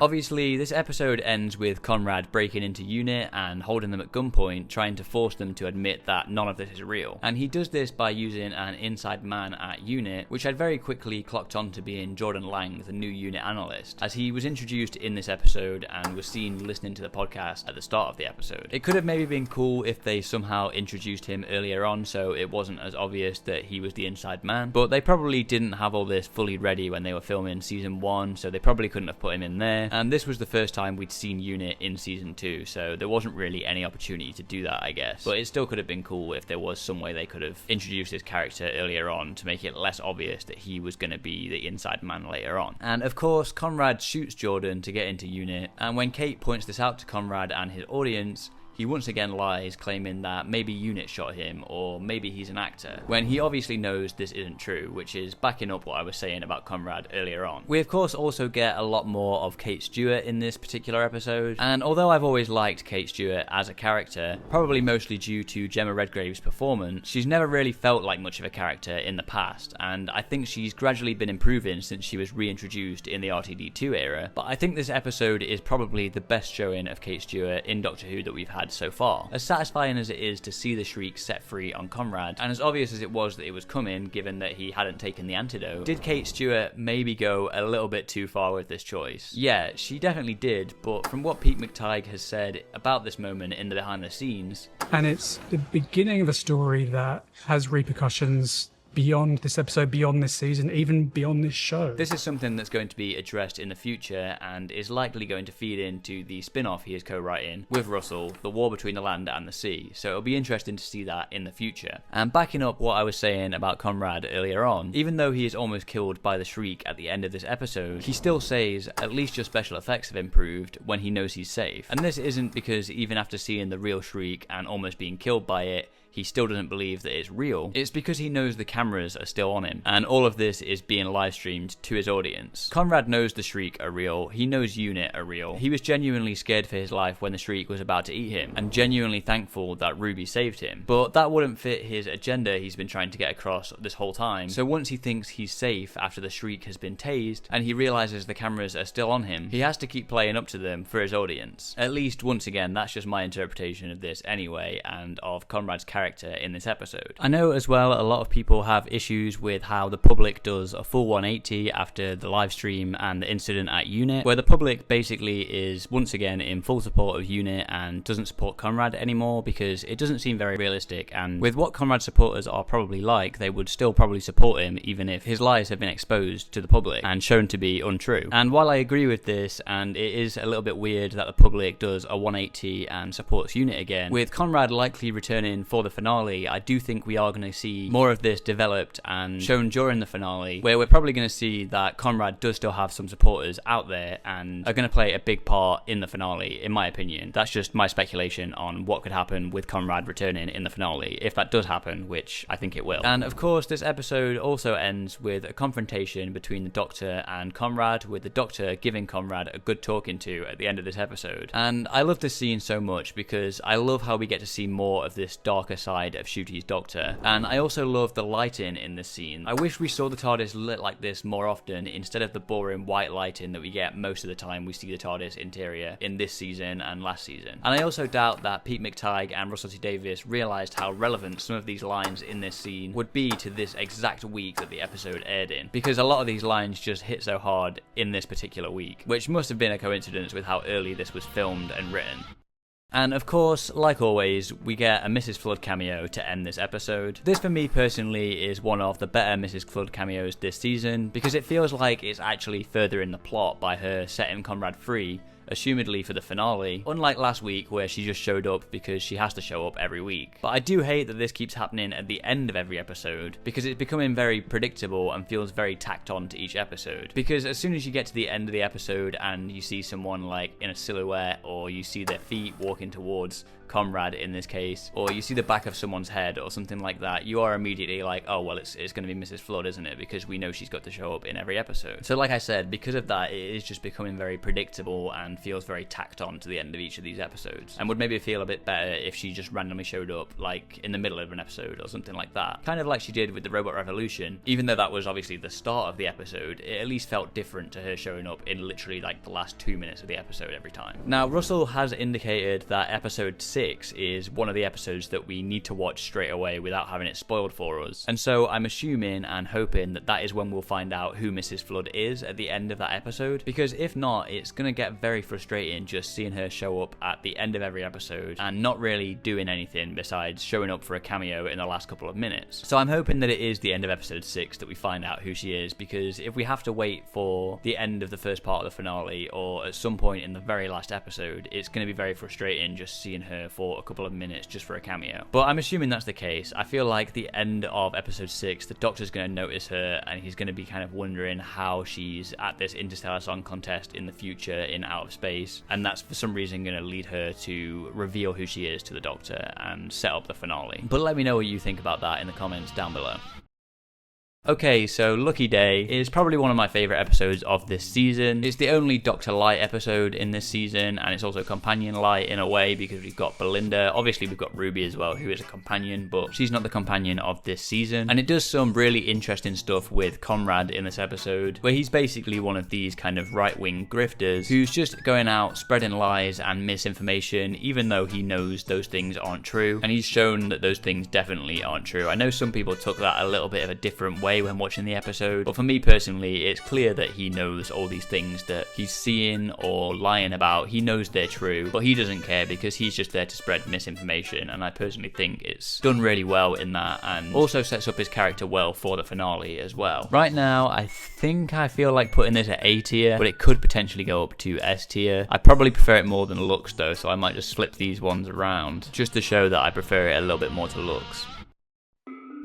Obviously, this episode ends with Conrad breaking into UNIT and holding them at gunpoint, trying to force them to admit that none of this is real. And he does this by using an inside man at UNIT, which I'd very quickly clocked on to being Jordan Lang, the new UNIT analyst, as he was introduced in this episode and was seen listening to the podcast at the start of the episode. It could have maybe been cool if they somehow introduced him earlier on so it wasn't as obvious that he was the inside man, but they probably didn't have all this fully ready when they were filming season 1, so they probably couldn't have put him in there. And this was the first time we'd seen UNIT in season 2, so there wasn't really any opportunity to do that, I guess. But it still could have been cool if there was some way they could have introduced his character earlier on to make it less obvious that he was going to be the inside man later on. And of course, Conrad shoots Jordan to get into UNIT, and when Kate points this out to Conrad and his audience, he once again lies, claiming that maybe UNIT shot him, or maybe he's an actor, when he obviously knows this isn't true, which is backing up what I was saying about Conrad earlier on. We of course also get a lot more of Kate Stewart in this particular episode, and although I've always liked Kate Stewart as a character, probably mostly due to Gemma Redgrave's performance, she's never really felt like much of a character in the past, and I think she's gradually been improving since she was reintroduced in the RTD2 era, but I think this episode is probably the best showing of Kate Stewart in Doctor Who that we've had so far. As satisfying as it is to see the shriek set free on Conrad, and as obvious as it was that it was coming given that he hadn't taken the antidote, did Kate Stewart maybe go a little bit too far with this choice? Yeah, she definitely did, but from what Pete McTighe has said about this moment in the behind the scenes, and it's the beginning of a story that has repercussions beyond this episode, beyond this season, even beyond this show. This is something that's going to be addressed in the future and is likely going to feed into the spin-off he is co-writing with Russell, The War Between the Land and the Sea, so it'll be interesting to see that in the future. And backing up what I was saying about Conrad earlier on, even though he is almost killed by the Shriek at the end of this episode, he still says at least your special effects have improved when he knows he's safe. And this isn't because even after seeing the real Shriek and almost being killed by it, he still doesn't believe that it's real. It's because he knows the cameras are still on him, and all of this is being live streamed to his audience. Conrad knows the Shriek are real, he knows Unit are real. He was genuinely scared for his life when the Shriek was about to eat him, and genuinely thankful that Ruby saved him. But that wouldn't fit his agenda he's been trying to get across this whole time, so once he thinks he's safe after the Shriek has been tased, and he realizes the cameras are still on him, he has to keep playing up to them for his audience. At least once again, that's just my interpretation of this anyway, and of Conrad's character in this episode. I know as well a lot of people have issues with how the public does a full 180 after the live stream and the incident at Unit, where the public basically is once again in full support of Unit and doesn't support Conrad anymore because it doesn't seem very realistic, and with what Conrad's supporters are probably like, they would still probably support him even if his lies have been exposed to the public and shown to be untrue. And while I agree with this, and it is a little bit weird that the public does a 180 and supports Unit again, with Conrad likely returning for the finale, I do think we are going to see more of this developed and shown during the finale, where we're probably going to see that Conrad does still have some supporters out there and are going to play a big part in the finale, in my opinion. That's just my speculation on what could happen with Conrad returning in the finale, if that does happen, which I think it will. And of course, this episode also ends with a confrontation between the Doctor and Conrad, with the Doctor giving Conrad a good talking to at the end of this episode. And I love this scene so much because I love how we get to see more of this darker side of Ncuti's Doctor, and I also love the lighting in this scene. I wish we saw the TARDIS lit like this more often instead of the boring white lighting that we get most of the time we see the TARDIS interior in this season and last season. And I also doubt that Pete McTighe and Russell T Davies realised how relevant some of these lines in this scene would be to this exact week that the episode aired in, because a lot of these lines just hit so hard in this particular week, which must have been a coincidence with how early this was filmed and written. And of course, like always, we get a Mrs. Flood cameo to end this episode. This for me personally is one of the better Mrs. Flood cameos this season, because it feels like it's actually further in the plot by her setting Conrad free, assumedly for the finale, unlike last week where she just showed up because she has to show up every week. But I do hate that this keeps happening at the end of every episode, because it's becoming very predictable and feels very tacked on to each episode. Because as soon as you get to the end of the episode and you see someone like in a silhouette, or you see their feet walking towards Conrad in this case, or you see the back of someone's head or something like that, you are immediately like, oh well, it's going to be Mrs. Flood, isn't it? Because we know she's got to show up in every episode. So like I said, because of that, it is just becoming very predictable and feels very tacked on to the end of each of these episodes, and would maybe feel a bit better if she just randomly showed up like in the middle of an episode or something like that, kind of like she did with the Robot Revolution. Even though that was obviously the start of the episode, it at least felt different to her showing up in literally like the last 2 minutes of the episode every time. Now, Russell has indicated that episode 6 is one of the episodes that we need to watch straight away without having it spoiled for us, and so I'm assuming and hoping that that is when we'll find out who Mrs. Flood is at the end of that episode, because if not, it's gonna get very frustrating just seeing her show up at the end of every episode and not really doing anything besides showing up for a cameo in the last couple of minutes. So I'm hoping that it is the end of episode 6 that we find out who she is, because if we have to wait for the end of the first part of the finale or at some point in the very last episode, it's going to be very frustrating just seeing her for a couple of minutes just for a cameo. But I'm assuming that's the case. I feel like the end of episode 6, the Doctor's going to notice her and he's going to be kind of wondering how she's at this Interstellar Song Contest in the future in outer space, and that's for some reason going to lead her to reveal who she is to the Doctor and set up the finale. But let me know what you think about that in the comments down below. Okay, so Lucky Day is probably one of my favourite episodes of this season. It's the only Dr. Light episode in this season, and it's also Companion Light in a way because we've got Belinda. Obviously we've got Ruby as well, who is a companion, but she's not the companion of this season. And it does some really interesting stuff with Conrad in this episode, where he's basically one of these kind of right-wing grifters who's just going out spreading lies and misinformation, even though he knows those things aren't true. And he's shown that those things definitely aren't true. I know some people took that a little bit of a different way way when watching the episode, but for me personally, it's clear that he knows all these things that he's seeing or lying about. He knows they're true, but he doesn't care because he's just there to spread misinformation, and I personally think it's done really well in that, and also sets up his character well for the finale as well. Right now, I think I feel like putting this at A tier, but it could potentially go up to S tier. I probably prefer it more than looks though, so I might just flip these ones around, just to show that I prefer it a little bit more to looks.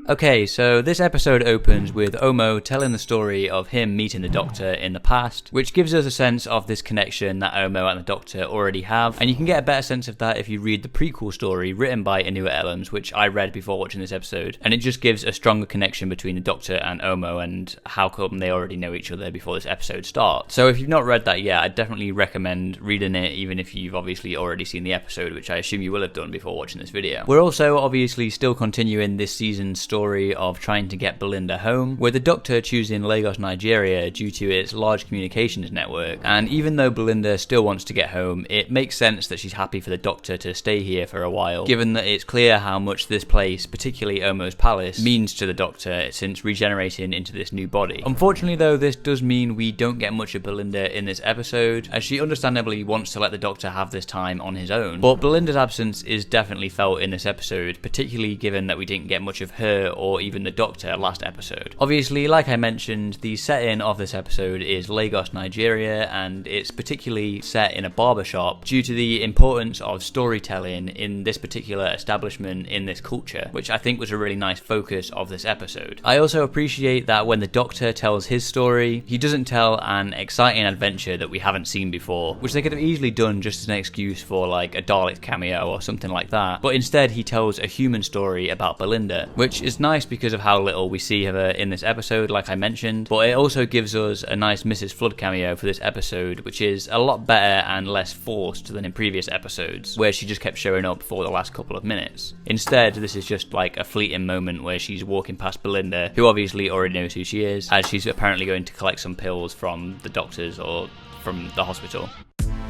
Okay, so this episode opens with Omo telling the story of him meeting the Doctor in the past, which gives us a sense of this connection that Omo and the Doctor already have, and you can get a better sense of that if you read the prequel story written by Anua Ellams, which I read before watching this episode, and it just gives a stronger connection between the Doctor and Omo and how come they already know each other before this episode starts. So if you've not read that yet, I definitely recommend reading it, even if you've obviously already seen the episode, which I assume you will have done before watching this video. We're also obviously still continuing this season's story of trying to get Belinda home, with the Doctor choosing Lagos, Nigeria due to its large communications network, and even though Belinda still wants to get home, it makes sense that she's happy for the Doctor to stay here for a while, given that it's clear how much this place, particularly Omo's palace, means to the Doctor since regenerating into this new body. Unfortunately though, this does mean we don't get much of Belinda in this episode, as she understandably wants to let the Doctor have this time on his own, but Belinda's absence is definitely felt in this episode, particularly given that we didn't get much of her or even the Doctor last episode. Obviously, like I mentioned, the setting of this episode is Lagos, Nigeria, and it's particularly set in a barbershop due to the importance of storytelling in this particular establishment in this culture, which I think was a really nice focus of this episode. I also appreciate that when the Doctor tells his story, he doesn't tell an exciting adventure that we haven't seen before, which they could have easily done just as an excuse for like a Dalek cameo or something like that, but instead he tells a human story about Belinda, which is nice because of how little we see of her in this episode, like I mentioned, but it also gives us a nice Mrs. Flood cameo for this episode, which is a lot better and less forced than in previous episodes, where she just kept showing up for the last couple of minutes. Instead, this is just like a fleeting moment where she's walking past Belinda, who obviously already knows who she is, as she's apparently going to collect some pills from the doctors or from the hospital.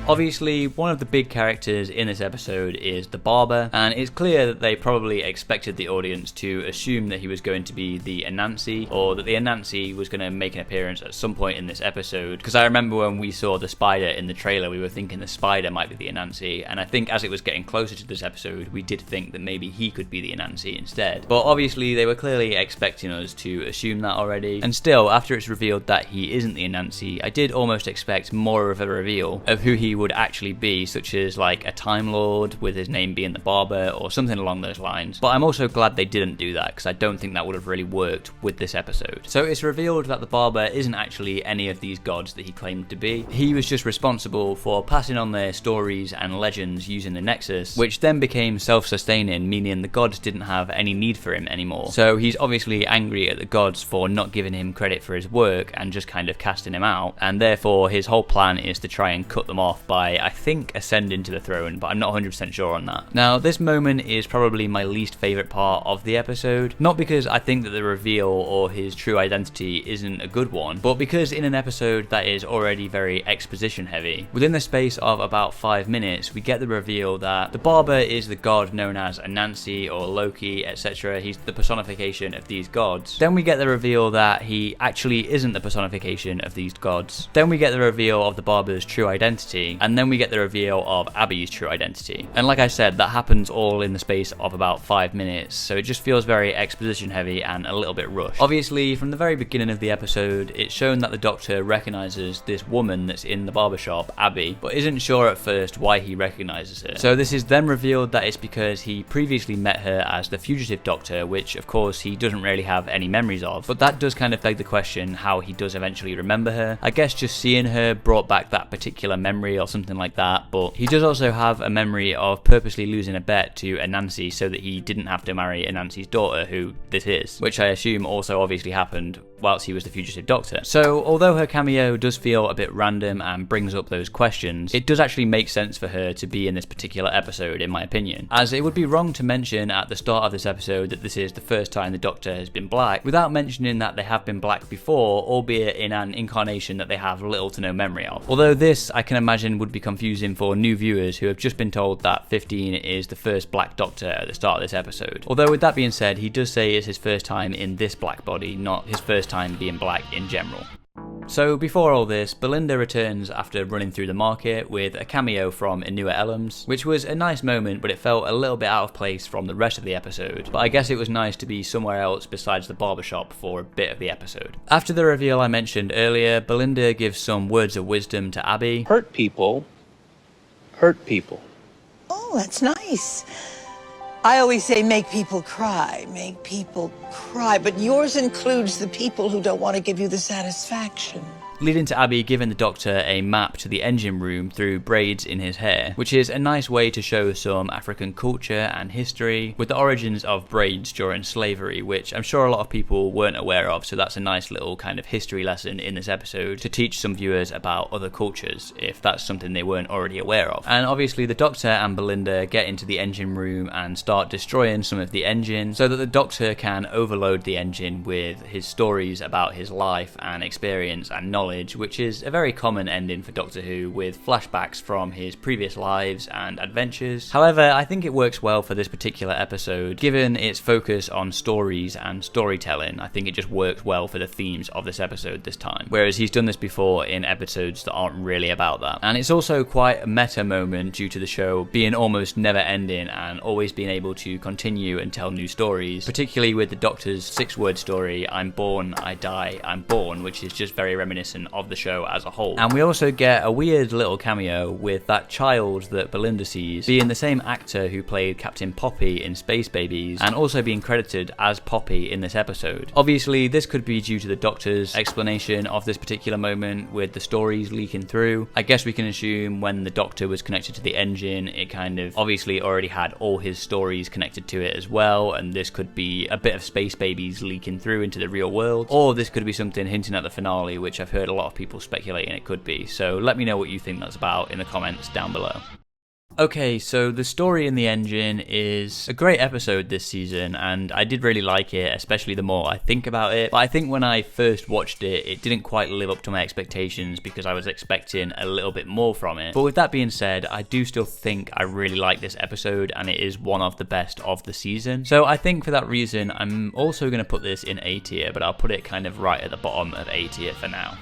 Obviously, one of the big characters in this episode is the barber, and it's clear that they probably expected the audience to assume that he was going to be the Anansi, or that the Anansi was going to make an appearance at some point in this episode, because I remember when we saw the spider in the trailer, we were thinking the spider might be the Anansi, and I think as it was getting closer to this episode, we did think that maybe he could be the Anansi instead. But obviously, they were clearly expecting us to assume that already, and still, after it's revealed that he isn't the Anansi, I did almost expect more of a reveal of who he would actually be, such as like a Time Lord with his name being the barber or something along those lines. But I'm also glad they didn't do that, because I don't think that would have really worked with this episode. So it's revealed that the barber isn't actually any of these gods that he claimed to be. He was just responsible for passing on their stories and legends using the Nexus, which then became self-sustaining, meaning the gods didn't have any need for him anymore. So he's obviously angry at the gods for not giving him credit for his work and just kind of casting him out, and therefore his whole plan is to try and cut them off by, I think, ascending to the throne, but I'm not 100% sure on that. Now, this moment is probably my least favourite part of the episode, not because I think that the reveal or his true identity isn't a good one, but because in an episode that is already very exposition heavy, within the space of about 5 minutes, we get the reveal that the barber is the god known as Anansi or Loki, etc. He's the personification of these gods. Then we get the reveal that he actually isn't the personification of these gods. Then we get the reveal of the barber's true identity, and then we get the reveal of Abby's true identity. And like I said, that happens all in the space of about 5 minutes, so it just feels very exposition heavy and a little bit rushed. Obviously, from the very beginning of the episode, it's shown that the Doctor recognises this woman that's in the barbershop, Abby, but isn't sure at first why he recognises her. So this is then revealed that it's because he previously met her as the fugitive Doctor, which of course he doesn't really have any memories of, but that does kind of beg the question how he does eventually remember her. I guess just seeing her brought back that particular memory or something like that, but he does also have a memory of purposely losing a bet to Anansi so that he didn't have to marry Anansi's daughter, who this is, which I assume also obviously happened whilst he was the fugitive doctor. So although her cameo does feel a bit random and brings up those questions, it does actually make sense for her to be in this particular episode, in my opinion, as it would be wrong to mention at the start of this episode that this is the first time the Doctor has been black without mentioning that they have been black before, albeit in an incarnation that they have little to no memory of. Although this, I can imagine, would be confusing for new viewers who have just been told that 15 is the first black Doctor at the start of this episode. Although with that being said, he does say it's his first time in this black body, not his first time being black in general. So before all this, Belinda returns after running through the market with a cameo from Inua Ellams, which was a nice moment, but it felt a little bit out of place from the rest of the episode. But I guess it was nice to be somewhere else besides the barbershop for a bit of the episode. After the reveal I mentioned earlier, Belinda gives some words of wisdom to Abby. Hurt people hurt people. Oh, that's nice. I always say make people cry, but yours includes the people who don't want to give you the satisfaction. Leading to Abby giving the Doctor a map to the engine room through braids in his hair, which is a nice way to show some African culture and history with the origins of braids during slavery, which I'm sure a lot of people weren't aware of, so that's a nice little kind of history lesson in this episode to teach some viewers about other cultures, if that's something they weren't already aware of. And obviously the Doctor and Belinda get into the engine room and start destroying some of the engine so that the Doctor can overload the engine with his stories about his life and experience and knowledge, which is a very common ending for Doctor Who, with flashbacks from his previous lives and adventures. However, I think it works well for this particular episode, given its focus on stories and storytelling. I think it just works well for the themes of this episode this time, whereas he's done this before in episodes that aren't really about that. And it's also quite a meta moment due to the show being almost never ending and always being able to continue and tell new stories, particularly with the Doctor's 6-word story, I'm born, I die, I'm born, which is just very reminiscent of the show as a whole. And we also get a weird little cameo with that child that Belinda sees being the same actor who played Captain Poppy in Space Babies, and also being credited as Poppy in this episode. Obviously this could be due to the Doctor's explanation of this particular moment with the stories leaking through. I guess we can assume when the Doctor was connected to the engine, it kind of obviously already had all his stories connected to it as well, and this could be a bit of Space Babies leaking through into the real world, or this could be something hinting at the finale, which I've heard a lot of people speculating it could be. So let me know what you think that's about in the comments down below. Okay, so the story in the engine is a great episode this season, and I did really like it, especially the more I think about it. But I think when I first watched it, it didn't quite live up to my expectations because I was expecting a little bit more from it. But with that being said, I do still think I really like this episode, and it is one of the best of the season. So I think for that reason, I'm also going to put this in A tier, but I'll put it kind of right at the bottom of A tier for now.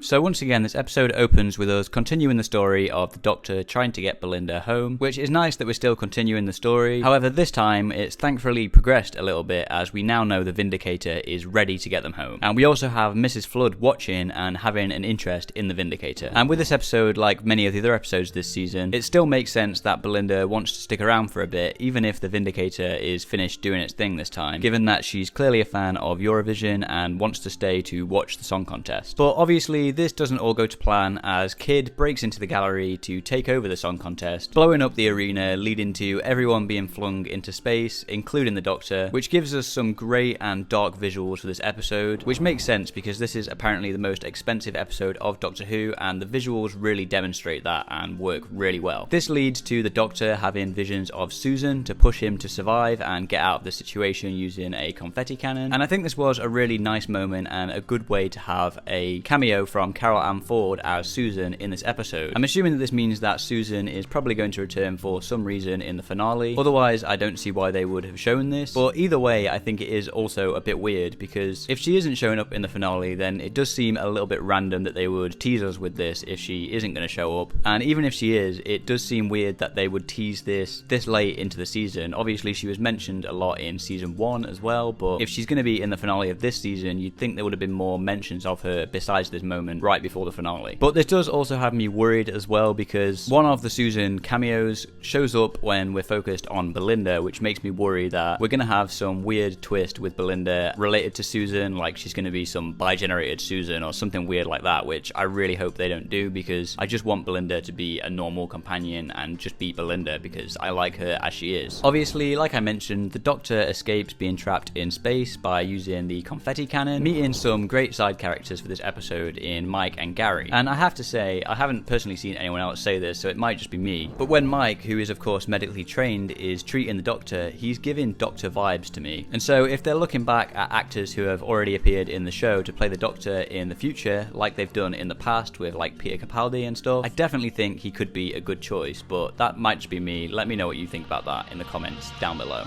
So once again, this episode opens with us continuing the story of the Doctor trying to get Belinda home, which is nice that we're still continuing the story. However, this time it's thankfully progressed a little bit, as we now know the Vindicator is ready to get them home. And we also have Mrs. Flood watching and having an interest in the Vindicator. And with this episode, like many of the other episodes this season, it still makes sense that Belinda wants to stick around for a bit, even if the Vindicator is finished doing its thing this time, given that she's clearly a fan of Eurovision and wants to stay to watch the song contest. But obviously this doesn't all go to plan, as Kid breaks into the gallery to take over the song contest, blowing up the arena, leading to everyone being flung into space, including the Doctor, which gives us some great and dark visuals for this episode, which makes sense because this is apparently the most expensive episode of Doctor Who, and the visuals really demonstrate that and work really well. This leads to the Doctor having visions of Susan to push him to survive and get out of the situation using a confetti cannon, and I think this was a really nice moment and a good way to have a cameo from Carol Ann Ford as Susan in this episode. I'm assuming that this means that Susan is probably going to return for some reason in the finale, otherwise I don't see why they would have shown this. But either way, I think it is also a bit weird, because if she isn't showing up in the finale, then it does seem a little bit random that they would tease us with this if she isn't going to show up. And even if she is, it does seem weird that they would tease this late into the season. Obviously she was mentioned a lot in season 1 as well, but if she's going to be in the finale of this season, you'd think there would have been more mentions of her besides this moment moment right before the finale. But this does also have me worried as well, because one of the Susan cameos shows up when we're focused on Belinda, which makes me worry that we're going to have some weird twist with Belinda related to Susan, like she's going to be some bi-generated Susan or something weird like that, which I really hope they don't do, because I just want Belinda to be a normal companion and just be Belinda, because I like her as she is. Obviously, like I mentioned, the Doctor escapes being trapped in space by using the confetti cannon, meeting some great side characters for this episode in Mike and Gary. And I have to say, I haven't personally seen anyone else say this, so it might just be me, but when Mike, who is of course medically trained, is treating the Doctor, he's giving Doctor vibes to me. And so if they're looking back at actors who have already appeared in the show to play the Doctor in the future, like they've done in the past with like Peter Capaldi and stuff, I definitely think he could be a good choice, but that might just be me. Let me know what you think about that in the comments down below.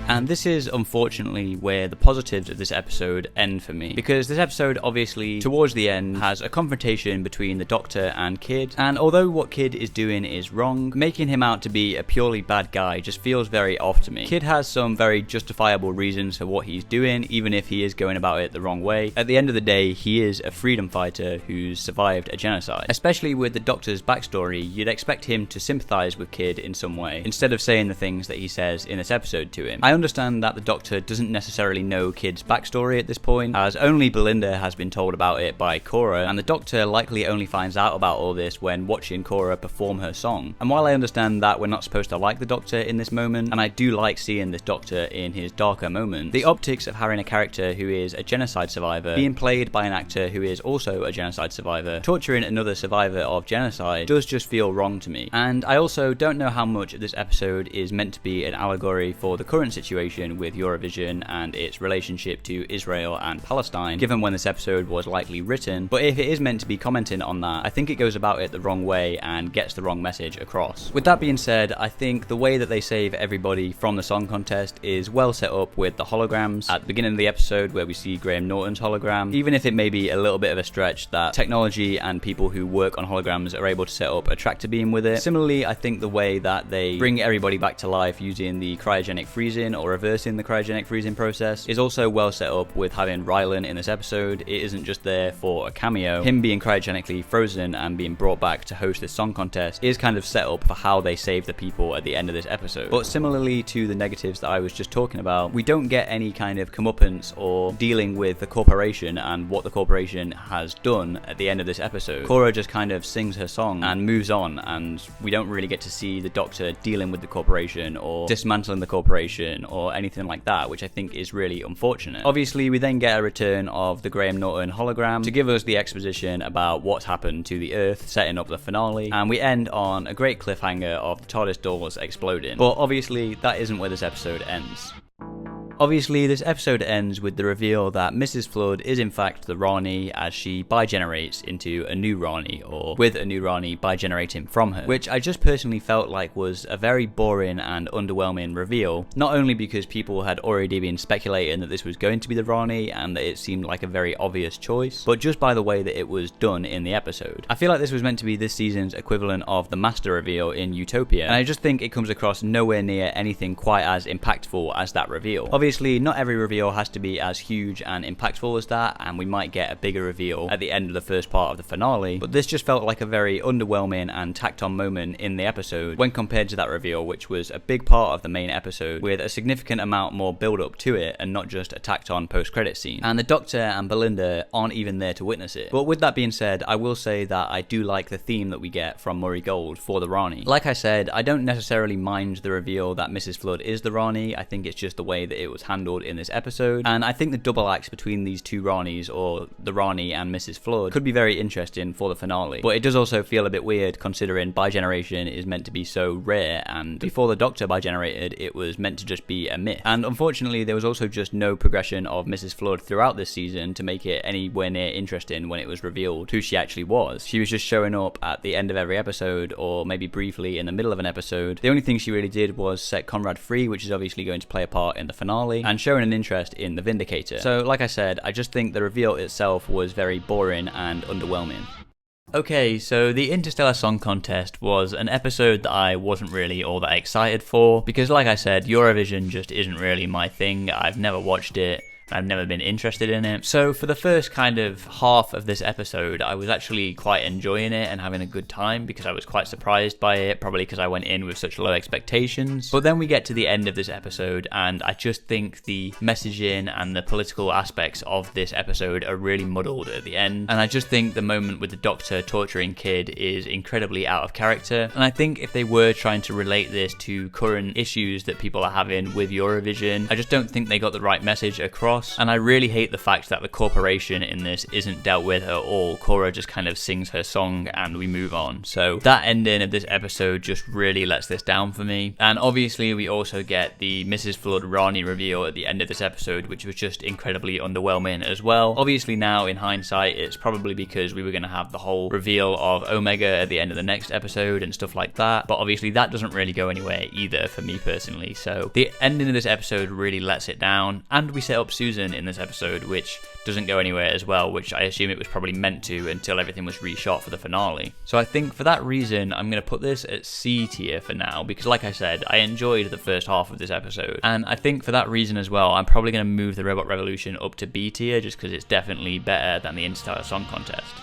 And this is unfortunately where the positives of this episode end for me, because this episode obviously towards the end has a confrontation between the Doctor and Kid, and although what Kid is doing is wrong, making him out to be a purely bad guy just feels very off to me. Kid has some very justifiable reasons for what he's doing, even if he is going about it the wrong way. At the end of the day, he is a freedom fighter who's survived a genocide. Especially with the Doctor's backstory, you'd expect him to sympathize with Kid in some way, instead of saying the things that he says in this episode to him. I understand that the Doctor doesn't necessarily know Kid's backstory at this point, as only Belinda has been told about it by Cora, and the Doctor likely only finds out about all this when watching Cora perform her song. And while I understand that we're not supposed to like the Doctor in this moment, and I do like seeing this Doctor in his darker moments, the optics of having a character who is a genocide survivor being played by an actor who is also a genocide survivor, torturing another survivor of genocide, does just feel wrong to me. And I also don't know how much of this episode is meant to be an allegory for the current situation with Eurovision and its relationship to Israel and Palestine, given when this episode was likely written, but if it is meant to be commenting on that, I think it goes about it the wrong way and gets the wrong message across. With that being said, I think the way that they save everybody from the song contest is well set up with the holograms at the beginning of the episode, where we see Graham Norton's hologram, even if it may be a little bit of a stretch that technology and people who work on holograms are able to set up a tractor beam with it. Similarly, I think the way that they bring everybody back to life using the cryogenic freezing or reversing the cryogenic freezing process is also well set up with having Rylan in this episode. It isn't just there for a cameo. Him being cryogenically frozen and being brought back to host this song contest is kind of set up for how they save the people at the end of this episode. But similarly to the negatives that I was just talking about, we don't get any kind of comeuppance or dealing with the corporation and what the corporation has done at the end of this episode. Cora just kind of sings her song and moves on, and we don't really get to see the Doctor dealing with the corporation or dismantling the corporation or anything like that, which I think is really unfortunate. Obviously, we then get a return of the Graham Norton hologram to give us the exposition about what's happened to the Earth, setting up the finale, and we end on a great cliffhanger of the TARDIS doors exploding. But obviously, that isn't where this episode ends. Obviously, this episode ends with the reveal that Mrs. Flood is in fact the Rani, as she bi-generates into a new Rani, or with a new Rani bi-generating from her, which I just personally felt like was a very boring and underwhelming reveal, not only because people had already been speculating that this was going to be the Rani and that it seemed like a very obvious choice, but just by the way that it was done in the episode. I feel like this was meant to be this season's equivalent of the Master reveal in Utopia, and I just think it comes across nowhere near anything quite as impactful as that reveal. Obviously, not every reveal has to be as huge and impactful as that, and we might get a bigger reveal at the end of the first part of the finale, but this just felt like a very underwhelming and tacked on moment in the episode when compared to that reveal, which was a big part of the main episode with a significant amount more build up to it and not just a tacked on post-credit scene. And the Doctor and Belinda aren't even there to witness it. But with that being said, I will say that I do like the theme that we get from Murray Gold for the Rani. Like I said, I don't necessarily mind the reveal that Mrs. Flood is the Rani. I think it's just the way that it was handled in this episode, and I think the double acts between these two Ranis, or the Rani and Mrs. Flood, could be very interesting for the finale. But it does also feel a bit weird considering bi-generation is meant to be so rare, and before the Doctor bi-generated, it was meant to just be a myth. And unfortunately, there was also just no progression of Mrs. Flood throughout this season to make it anywhere near interesting when it was revealed who she actually was. She was just showing up at the end of every episode, or maybe briefly in the middle of an episode. The only thing she really did was set Conrad free, which is obviously going to play a part in the finale, and showing an interest in the Vindicator. So like I said, I just think the reveal itself was very boring and underwhelming. Okay, so the Interstellar Song Contest was an episode that I wasn't really all that excited for, because like I said, Eurovision just isn't really my thing. I've never watched it. I've never been interested in it. So for the first kind of half of this episode, I was actually quite enjoying it and having a good time because I was quite surprised by it, probably because I went in with such low expectations. But then we get to the end of this episode and I just think the messaging and the political aspects of this episode are really muddled at the end. And I just think the moment with the Doctor torturing Kid is incredibly out of character. And I think if they were trying to relate this to current issues that people are having with Eurovision, I just don't think they got the right message across. And I really hate the fact that the corporation in this isn't dealt with at all. Cora just kind of sings her song and we move on. So that ending of this episode just really lets this down for me. And obviously we also get the Mrs. Flood Rani reveal at the end of this episode, which was just incredibly underwhelming as well. Obviously now in hindsight, it's probably because we were going to have the whole reveal of Omega at the end of the next episode and stuff like that. But obviously that doesn't really go anywhere either for me personally. So the ending of this episode really lets it down. And we set up Susan in this episode, which doesn't go anywhere as well, which I assume it was probably meant to until everything was reshot for the finale. So I think for that reason, I'm going to put this at C tier for now, because like I said, I enjoyed the first half of this episode. And I think for that reason as well, I'm probably going to move the Robot Revolution up to B tier, just because it's definitely better than the Interstellar Song Contest.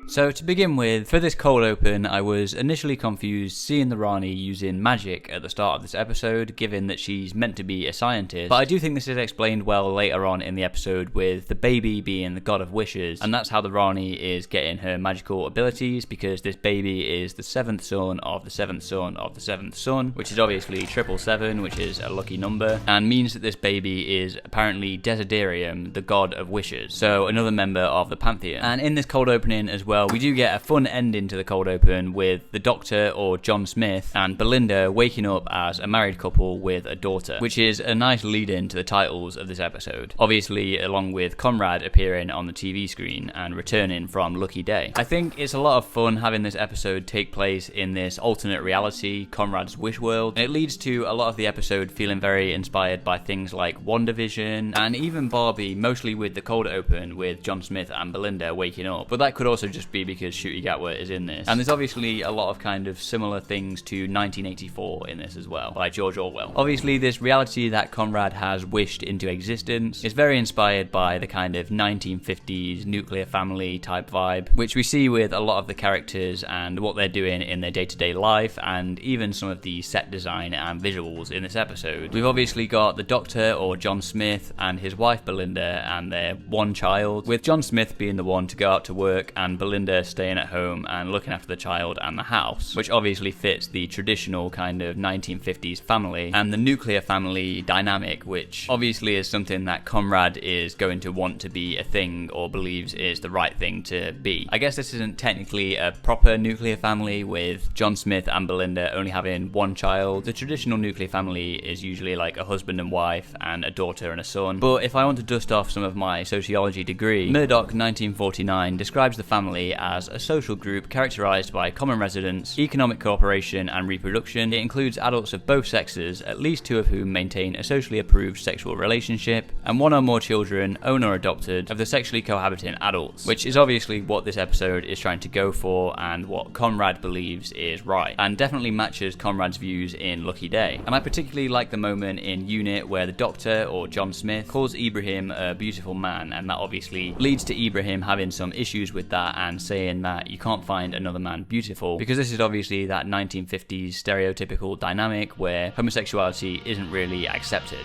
So to begin with, for this cold open, I was initially confused seeing the Rani using magic at the start of this episode, given that she's meant to be a scientist, but I do think this is explained well later on in the episode with the baby being the god of wishes, and that's how the Rani is getting her magical abilities, because this baby is the 7th son of the 7th son of the 7th son, which is obviously 777, which is a lucky number, and means that this baby is apparently Desiderium, the god of wishes, so another member of the Pantheon. And in this cold opening as well, we do get a fun ending to the cold open with the Doctor or John Smith and Belinda waking up as a married couple with a daughter, which is a nice lead-in to the titles of this episode. Obviously, along with Conrad appearing on the TV screen and returning from Lucky Day. I think it's a lot of fun having this episode take place in this alternate reality, Conrad's wish world, and it leads to a lot of the episode feeling very inspired by things like WandaVision and even Barbie, mostly with the cold open with John Smith and Belinda waking up, but that could also just be because Ncuti Gatwa is in this. And there's obviously a lot of kind of similar things to 1984 in this as well, by George Orwell. Obviously, this reality that Conrad has wished into existence is very inspired by the kind of 1950s nuclear family type vibe, which we see with a lot of the characters and what they're doing in their day-to-day life, and even some of the set design and visuals in this episode. We've obviously got the Doctor or John Smith and his wife Belinda and their one child, with John Smith being the one to go out to work and Belinda staying at home and looking after the child and the house, which obviously fits the traditional kind of 1950s family and the nuclear family dynamic, which obviously is something that Conrad is going to want to be a thing or believes is the right thing to be. I guess this isn't technically a proper nuclear family with John Smith and Belinda only having one child. The traditional nuclear family is usually like a husband and wife and a daughter and a son, but if I want to dust off some of my sociology degree, Murdoch 1949 describes the family as a social group characterized by common residence, economic cooperation and reproduction. It includes adults of both sexes, at least two of whom maintain a socially approved sexual relationship, and one or more children, owned or adopted, of the sexually cohabiting adults, which is obviously what this episode is trying to go for and what Conrad believes is right, and definitely matches Conrad's views in Lucky Day. And I particularly like the moment in Unit where the Doctor, or John Smith, calls Ibrahim a beautiful man, and that obviously leads to Ibrahim having some issues with that and saying that you can't find another man beautiful, because this is obviously that 1950s stereotypical dynamic where homosexuality isn't really accepted.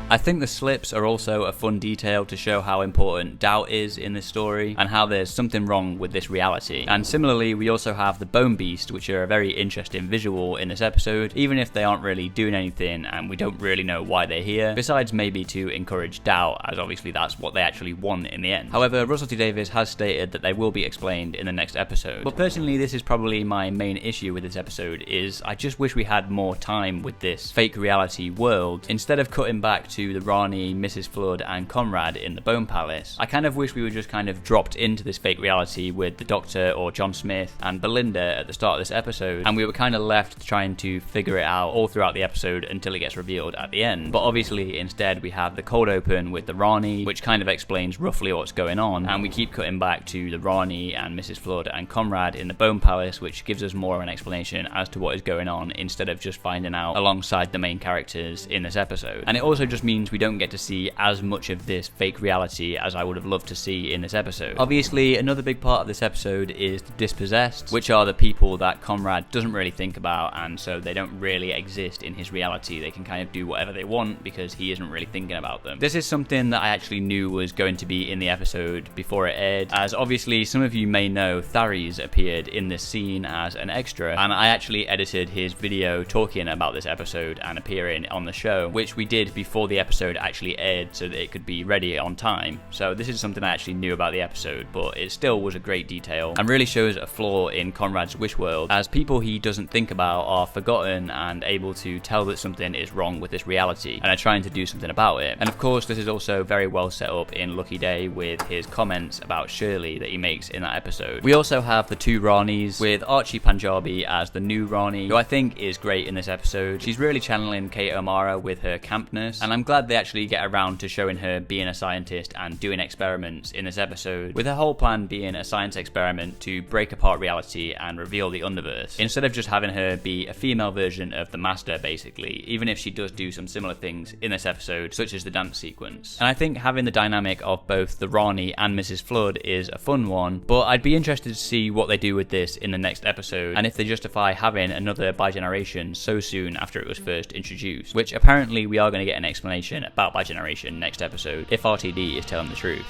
I think the slips are also a fun detail to show how important doubt is in this story and how there's something wrong with this reality. And similarly, we also have the Bone Beast, which are a very interesting visual in this episode, even if they aren't really doing anything and we don't really know why they're here, besides maybe to encourage doubt, as obviously that's what they actually want in the end. However, Russell T Davies has stated that they will be explained in the next episode. But personally, this is probably my main issue with this episode, is I just wish we had more time with this fake reality world. Instead of cutting back to the Rani, Mrs. Flood and Conrad in the Bone Palace, I kind of wish we were just kind of dropped into this fake reality with the Doctor or John Smith and Belinda at the start of this episode, and we were kind of left trying to figure it out all throughout the episode until it gets revealed at the end. But obviously instead we have the cold open with the Rani, which kind of explains roughly what's going on, and we keep cutting back to the Rani and Mrs. Flood and Conrad in the Bone Palace, which gives us more of an explanation as to what is going on instead of just finding out alongside the main characters in this episode. And it also just means we don't get to see as much of this fake reality as I would have loved to see in this episode. Obviously, another big part of this episode is the dispossessed, which are the people that Conrad doesn't really think about, and so they don't really exist in his reality. They can kind of do whatever they want because he isn't really thinking about them. This is something that I actually knew was going to be in the episode before it aired, as obviously some of you may know Tharies appeared in this scene as an extra, and I actually edited his video talking about this episode and appearing on the show, which we did before the episode actually aired so that it could be ready on time. So this is something I actually knew about the episode, but it still was a great detail and really shows a flaw in Conrad's wish world, as people he doesn't think about are forgotten and able to tell that something is wrong with this reality and are trying to do something about it. And of course this is also very well set up in Lucky Day with his comments about Shirley that he makes in that episode. We also have the two Ranis, with Archie Panjabi as the new Rani, who I think is great in this episode. She's really channeling Kate O'Mara with her campness, and I'm glad they actually get around to showing her being a scientist and doing experiments in this episode, with her whole plan being a science experiment to break apart reality and reveal the Underverse, instead of just having her be a female version of the Master basically, even if she does do some similar things in this episode, such as the dance sequence. And I think having the dynamic of both the Rani and Mrs. Flood is a fun one, but I'd be interested to see what they do with this in the next episode, and if they justify having another bi-generation so soon after it was first introduced, which apparently we are going to get an explanation about bi-generation next episode, if RTD is telling the truth.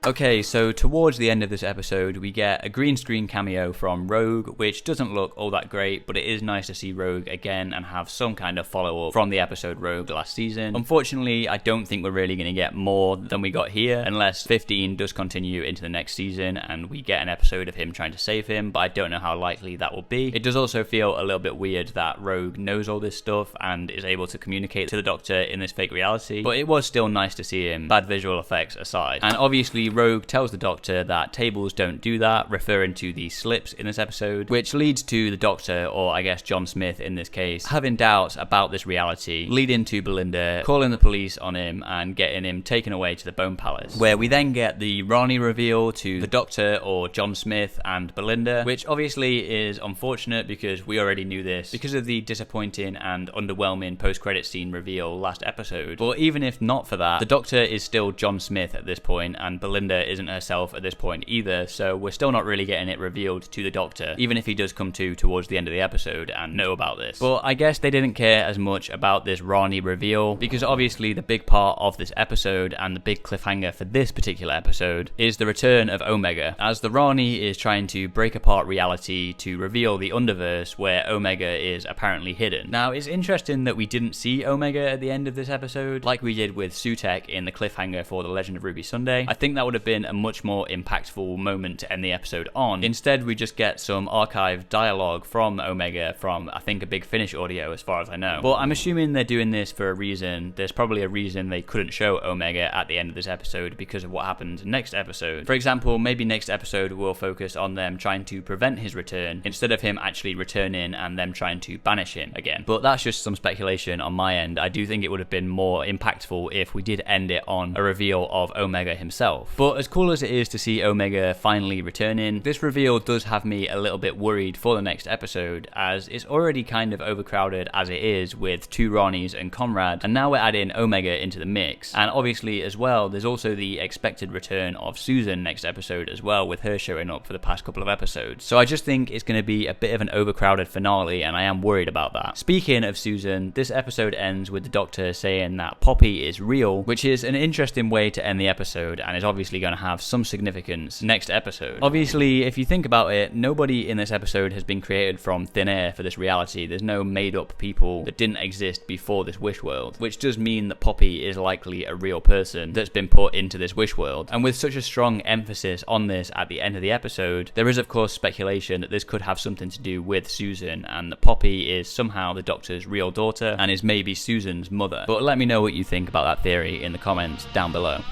Okay, so towards the end of this episode, we get a green screen cameo from Rogue, which doesn't look all that great, but it is nice to see Rogue again and have some kind of follow-up from the episode Rogue last season. Unfortunately, I don't think we're really going to get more than we got here, unless 15 does continue into the next season and we get an episode of him trying to save him, but I don't know how likely that will be. It does also feel a little bit weird that Rogue knows all this stuff and is able to communicate to the Doctor in this fake reality, but it was still nice to see him, bad visual effects aside. And obviously, Rogue tells the Doctor that tables don't do that, referring to the slips in this episode, which leads to the Doctor, or I guess John Smith in this case, having doubts about this reality, leading to Belinda calling the police on him and getting him taken away to the Bone Palace, where we then get the Rani reveal to the Doctor or John Smith and Belinda, which obviously is unfortunate because we already knew this because of the disappointing and underwhelming post-credit scene reveal last episode. But even if not for that, the Doctor is still John Smith at this point, and Belinda isn't herself at this point either, so we're still not really getting it revealed to the Doctor, even if he does come to towards the end of the episode and know about this. But I guess they didn't care as much about this Rani reveal, because obviously the big part of this episode and the big cliffhanger for this particular episode is the return of Omega, as the Rani is trying to break apart reality to reveal the Underverse where Omega is apparently hidden. Now, it's interesting that we didn't see Omega at the end of this episode, like we did with Sutek in the cliffhanger for The Legend of Ruby Sunday. I think that would have been a much more impactful moment to end the episode on. Instead, we just get some archived dialogue from Omega from, I think, a Big Finish audio as far as I know. But I'm assuming they're doing this for a reason. There's probably a reason they couldn't show Omega at the end of this episode because of what happened next episode. For example, maybe next episode will focus on them trying to prevent his return instead of him actually returning and them trying to banish him again. But that's just some speculation on my end. I do think it would have been more impactful if we did end it on a reveal of Omega himself. But as cool as it is to see Omega finally returning, this reveal does have me a little bit worried for the next episode, as it's already kind of overcrowded as it is with two Ranis and Conrad, and now we're adding Omega into the mix. And obviously as well, there's also the expected return of Susan next episode as well, with her showing up for the past couple of episodes. So I just think it's going to be a bit of an overcrowded finale, and I am worried about that. Speaking of Susan, this episode ends with the Doctor saying that Poppy is real, which is an interesting way to end the episode and is obviously going to have some significance next episode. Obviously, if you think about it, nobody in this episode has been created from thin air for this reality. There's no made up people that didn't exist before this wish world, which does mean that Poppy is likely a real person that's been put into this wish world. And with such a strong emphasis on this at the end of the episode, there is of course speculation that this could have something to do with Susan, and that Poppy is somehow the Doctor's real daughter and is maybe Susan's mother. But let me know what you think about that theory in the comments down below.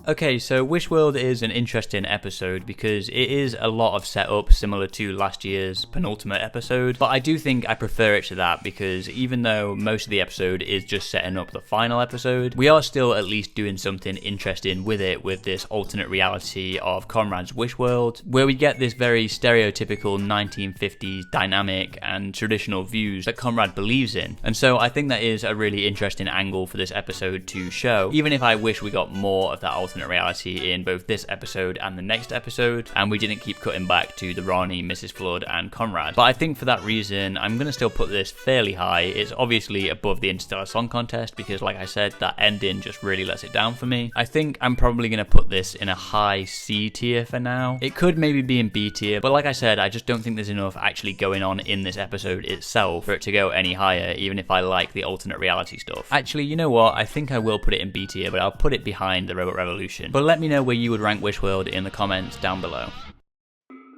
Okay, so Wishworld is an interesting episode because it is a lot of setup similar to last year's penultimate episode, but I do think I prefer it to that because even though most of the episode is just setting up the final episode, we are still at least doing something interesting with it, with this alternate reality of Conrad's Wishworld, where we get this very stereotypical 1950s dynamic and traditional views that Conrad believes in. And so I think that is a really interesting angle for this episode to show, even if I wish we got more of that alternate reality in both this episode and the next episode, and we didn't keep cutting back to the Rani, Mrs. Flood, and Conrad. But I think for that reason, I'm going to still put this fairly high. It's obviously above the Interstellar Song Contest because, like I said, that ending just really lets it down for me. I think I'm probably going to put this in a high C tier for now. It could maybe be in B tier, but like I said, I just don't think there's enough actually going on in this episode itself for it to go any higher, even if I like the alternate reality stuff. Actually, you know what? I think I will put it in B tier, but I'll put it behind the Robot Revolution. But let me know where you would rank Wishworld in the comments down below.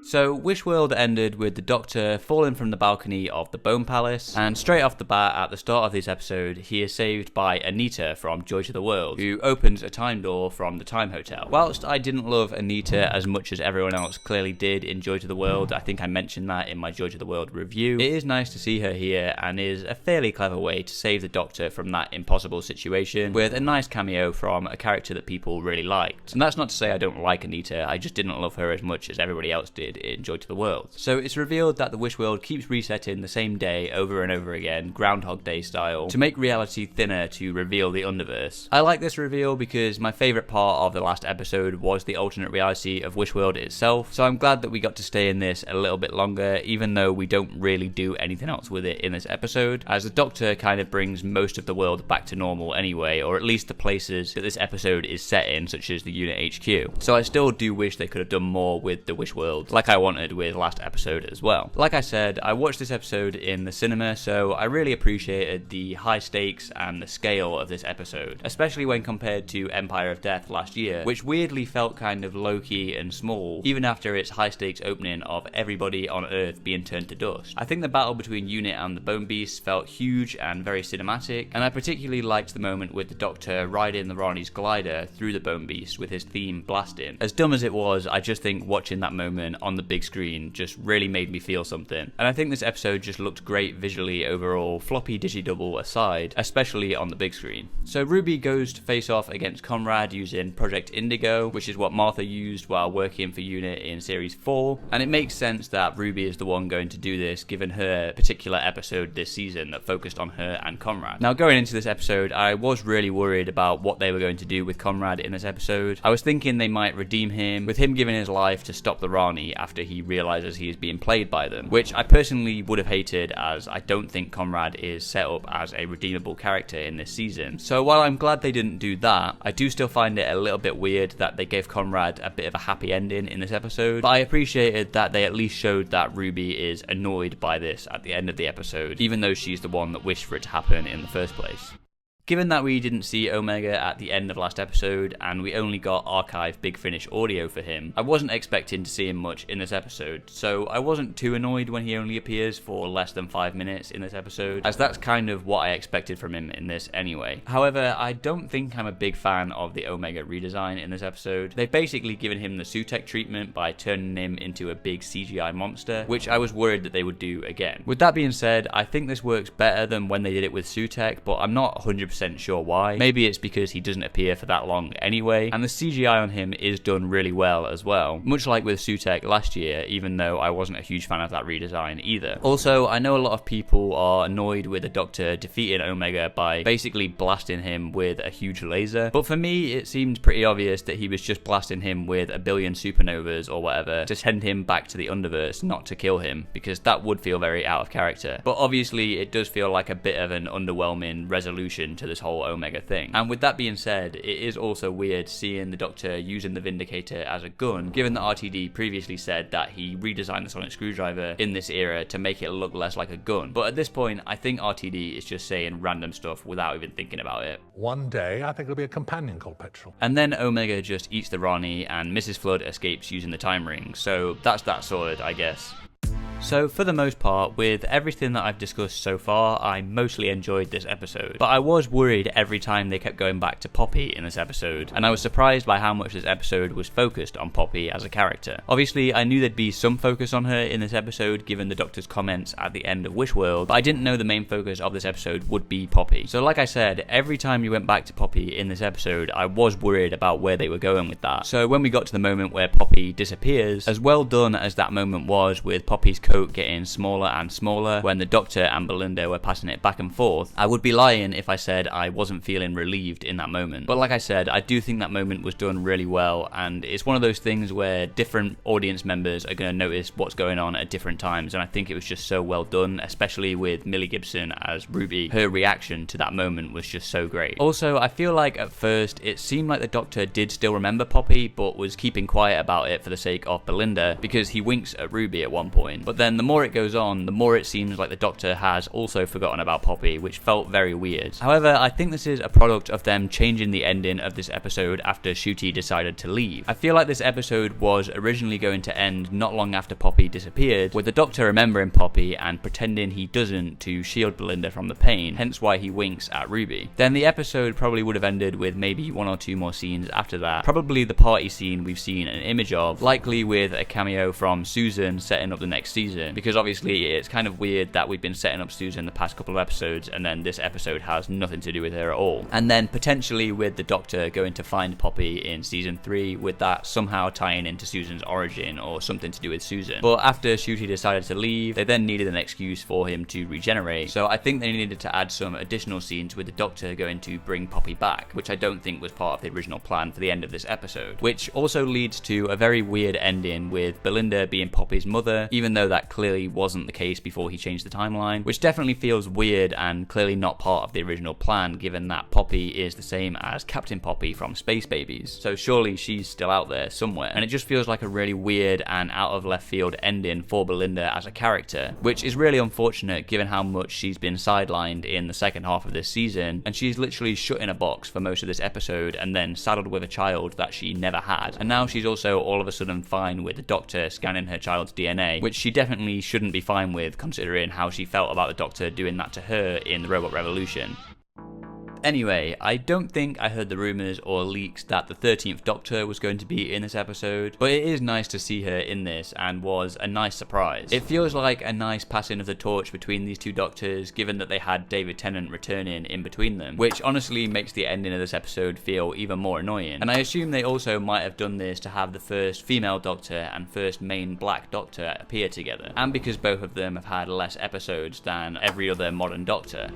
So Wishworld ended with the Doctor falling from the balcony of the Bone Palace, and straight off the bat at the start of this episode, he is saved by Anita from Joy to the World, who opens a time door from the Time Hotel. Whilst I didn't love Anita as much as everyone else clearly did in Joy to the World, I think I mentioned that in my Joy to the World review, it is nice to see her here and is a fairly clever way to save the Doctor from that impossible situation, with a nice cameo from a character that people really liked. And that's not to say I don't like Anita, I just didn't love her as much as everybody else did in Joy to the World. So it's revealed that the Wishworld keeps resetting the same day over and over again, Groundhog Day style, to make reality thinner to reveal the Underverse. I like this reveal because my favourite part of the last episode was the alternate reality of Wishworld itself, so I'm glad that we got to stay in this a little bit longer, even though we don't really do anything else with it in this episode, as the Doctor kind of brings most of the world back to normal anyway, or at least the places that this episode is set in, such as the Unit HQ. So I still do wish they could have done more with the Wishworld, like I wanted with last episode as well. Like I said, I watched this episode in the cinema, so I really appreciated the high stakes and the scale of this episode, especially when compared to Empire of Death last year, which weirdly felt kind of low-key and small, even after its high stakes opening of everybody on Earth being turned to dust. I think the battle between Unit and the Bone Beasts felt huge and very cinematic, and I particularly liked the moment with the Doctor riding the Rani's glider through the Bone Beast with his theme blasting. As dumb as it was, I just think watching that moment on the big screen just really made me feel something. And I think this episode just looked great visually overall, floppy digi-double aside, especially on the big screen. So Ruby goes to face off against Conrad using Project Indigo, which is what Martha used while working for Unit in Series 4, and it makes sense that Ruby is the one going to do this given her particular episode this season that focused on her and Conrad. Now going into this episode, I was really worried about what they were going to do with Conrad in this episode. I was thinking they might redeem him, with him giving his life to stop the Rani after he realizes he is being played by them, which I personally would have hated, as I don't think Conrad is set up as a redeemable character in this season. So while I'm glad they didn't do that, I do still find it a little bit weird that they gave Conrad a bit of a happy ending in this episode, but I appreciated that they at least showed that Ruby is annoyed by this at the end of the episode, even though she's the one that wished for it to happen in the first place. Given that we didn't see Omega at the end of last episode, and we only got archived Big Finish audio for him, I wasn't expecting to see him much in this episode, so I wasn't too annoyed when he only appears for less than 5 minutes in this episode, as that's kind of what I expected from him in this anyway. However, I don't think I'm a big fan of the Omega redesign in this episode. They've basically given him the Sutek treatment by turning him into a big CGI monster, which I was worried that they would do again. With that being said, I think this works better than when they did it with Sutek, but I'm not 100% sure why. Maybe it's because he doesn't appear for that long anyway, and the CGI on him is done really well as well, much like with Sutek last year, even though I wasn't a huge fan of that redesign either. Also, I know a lot of people are annoyed with the Doctor defeating Omega by basically blasting him with a huge laser, but for me it seemed pretty obvious that he was just blasting him with a billion supernovas or whatever to send him back to the Underverse, not to kill him, because that would feel very out of character. But obviously it does feel like a bit of an underwhelming resolution to this whole Omega thing. And with that being said, it is also weird seeing the Doctor using the Vindicator as a gun, given that RTD previously said that he redesigned the sonic screwdriver in this era to make it look less like a gun. But at this point, I think RTD is just saying random stuff without even thinking about it. One day, I think it'll be a companion called Petrol. And then Omega just eats the Rani and Mrs. Flood escapes using the time ring, so that's that sorted, I guess. So for the most part, with everything that I've discussed so far, I mostly enjoyed this episode. But I was worried every time they kept going back to Poppy in this episode, and I was surprised by how much this episode was focused on Poppy as a character. Obviously, I knew there'd be some focus on her in this episode given the Doctor's comments at the end of Wishworld, but I didn't know the main focus of this episode would be Poppy. So like I said, every time you went back to Poppy in this episode, I was worried about where they were going with that. So when we got to the moment where Poppy disappears, as well done as that moment was with Poppy's coat getting smaller and smaller when the Doctor and Belinda were passing it back and forth, I would be lying if I said I wasn't feeling relieved in that moment. But like I said, I do think that moment was done really well, and it's one of those things where different audience members are going to notice what's going on at different times, and I think it was just so well done, especially with Millie Gibson as Ruby. Her reaction to that moment was just so great. Also, I feel like at first it seemed like the Doctor did still remember Poppy, but was keeping quiet about it for the sake of Belinda, because he winks at Ruby at one point. But then the more it goes on, the more it seems like the Doctor has also forgotten about Poppy, which felt very weird. However, I think this is a product of them changing the ending of this episode after Ncuti decided to leave. I feel like this episode was originally going to end not long after Poppy disappeared, with the Doctor remembering Poppy and pretending he doesn't to shield Belinda from the pain, hence why he winks at Ruby. Then the episode probably would have ended with maybe one or two more scenes after that, probably the party scene we've seen an image of, likely with a cameo from Susan setting up the next season, because obviously it's kind of weird that we've been setting up Susan the past couple of episodes and then this episode has nothing to do with her at all. And then potentially with the Doctor going to find Poppy in season 3, with that somehow tying into Susan's origin or something to do with Susan. But after Ncuti decided to leave, they then needed an excuse for him to regenerate, so I think they needed to add some additional scenes with the Doctor going to bring Poppy back, which I don't think was part of the original plan for the end of this episode, which also leads to a very weird ending with Belinda being Poppy's mother, even though that clearly wasn't the case before he changed the timeline, which definitely feels weird and clearly not part of the original plan, given that Poppy is the same as Captain Poppy from Space Babies, so surely she's still out there somewhere. And it just feels like a really weird and out of left field ending for Belinda as a character, which is really unfortunate given how much she's been sidelined in the second half of this season, and she's literally shut in a box for most of this episode and then saddled with a child that she never had, and now she's also all of a sudden fine with the Doctor scanning her child's DNA, which she definitely shouldn't be fine with considering how she felt about the Doctor doing that to her in the Robot Revolution. Anyway, I don't think I heard the rumours or leaks that the 13th Doctor was going to be in this episode, but it is nice to see her in this and was a nice surprise. It feels like a nice passing of the torch between these two Doctors, given that they had David Tennant returning in between them, which honestly makes the ending of this episode feel even more annoying. And I assume they also might have done this to have the first female Doctor and first main black Doctor appear together, and because both of them have had less episodes than every other modern Doctor.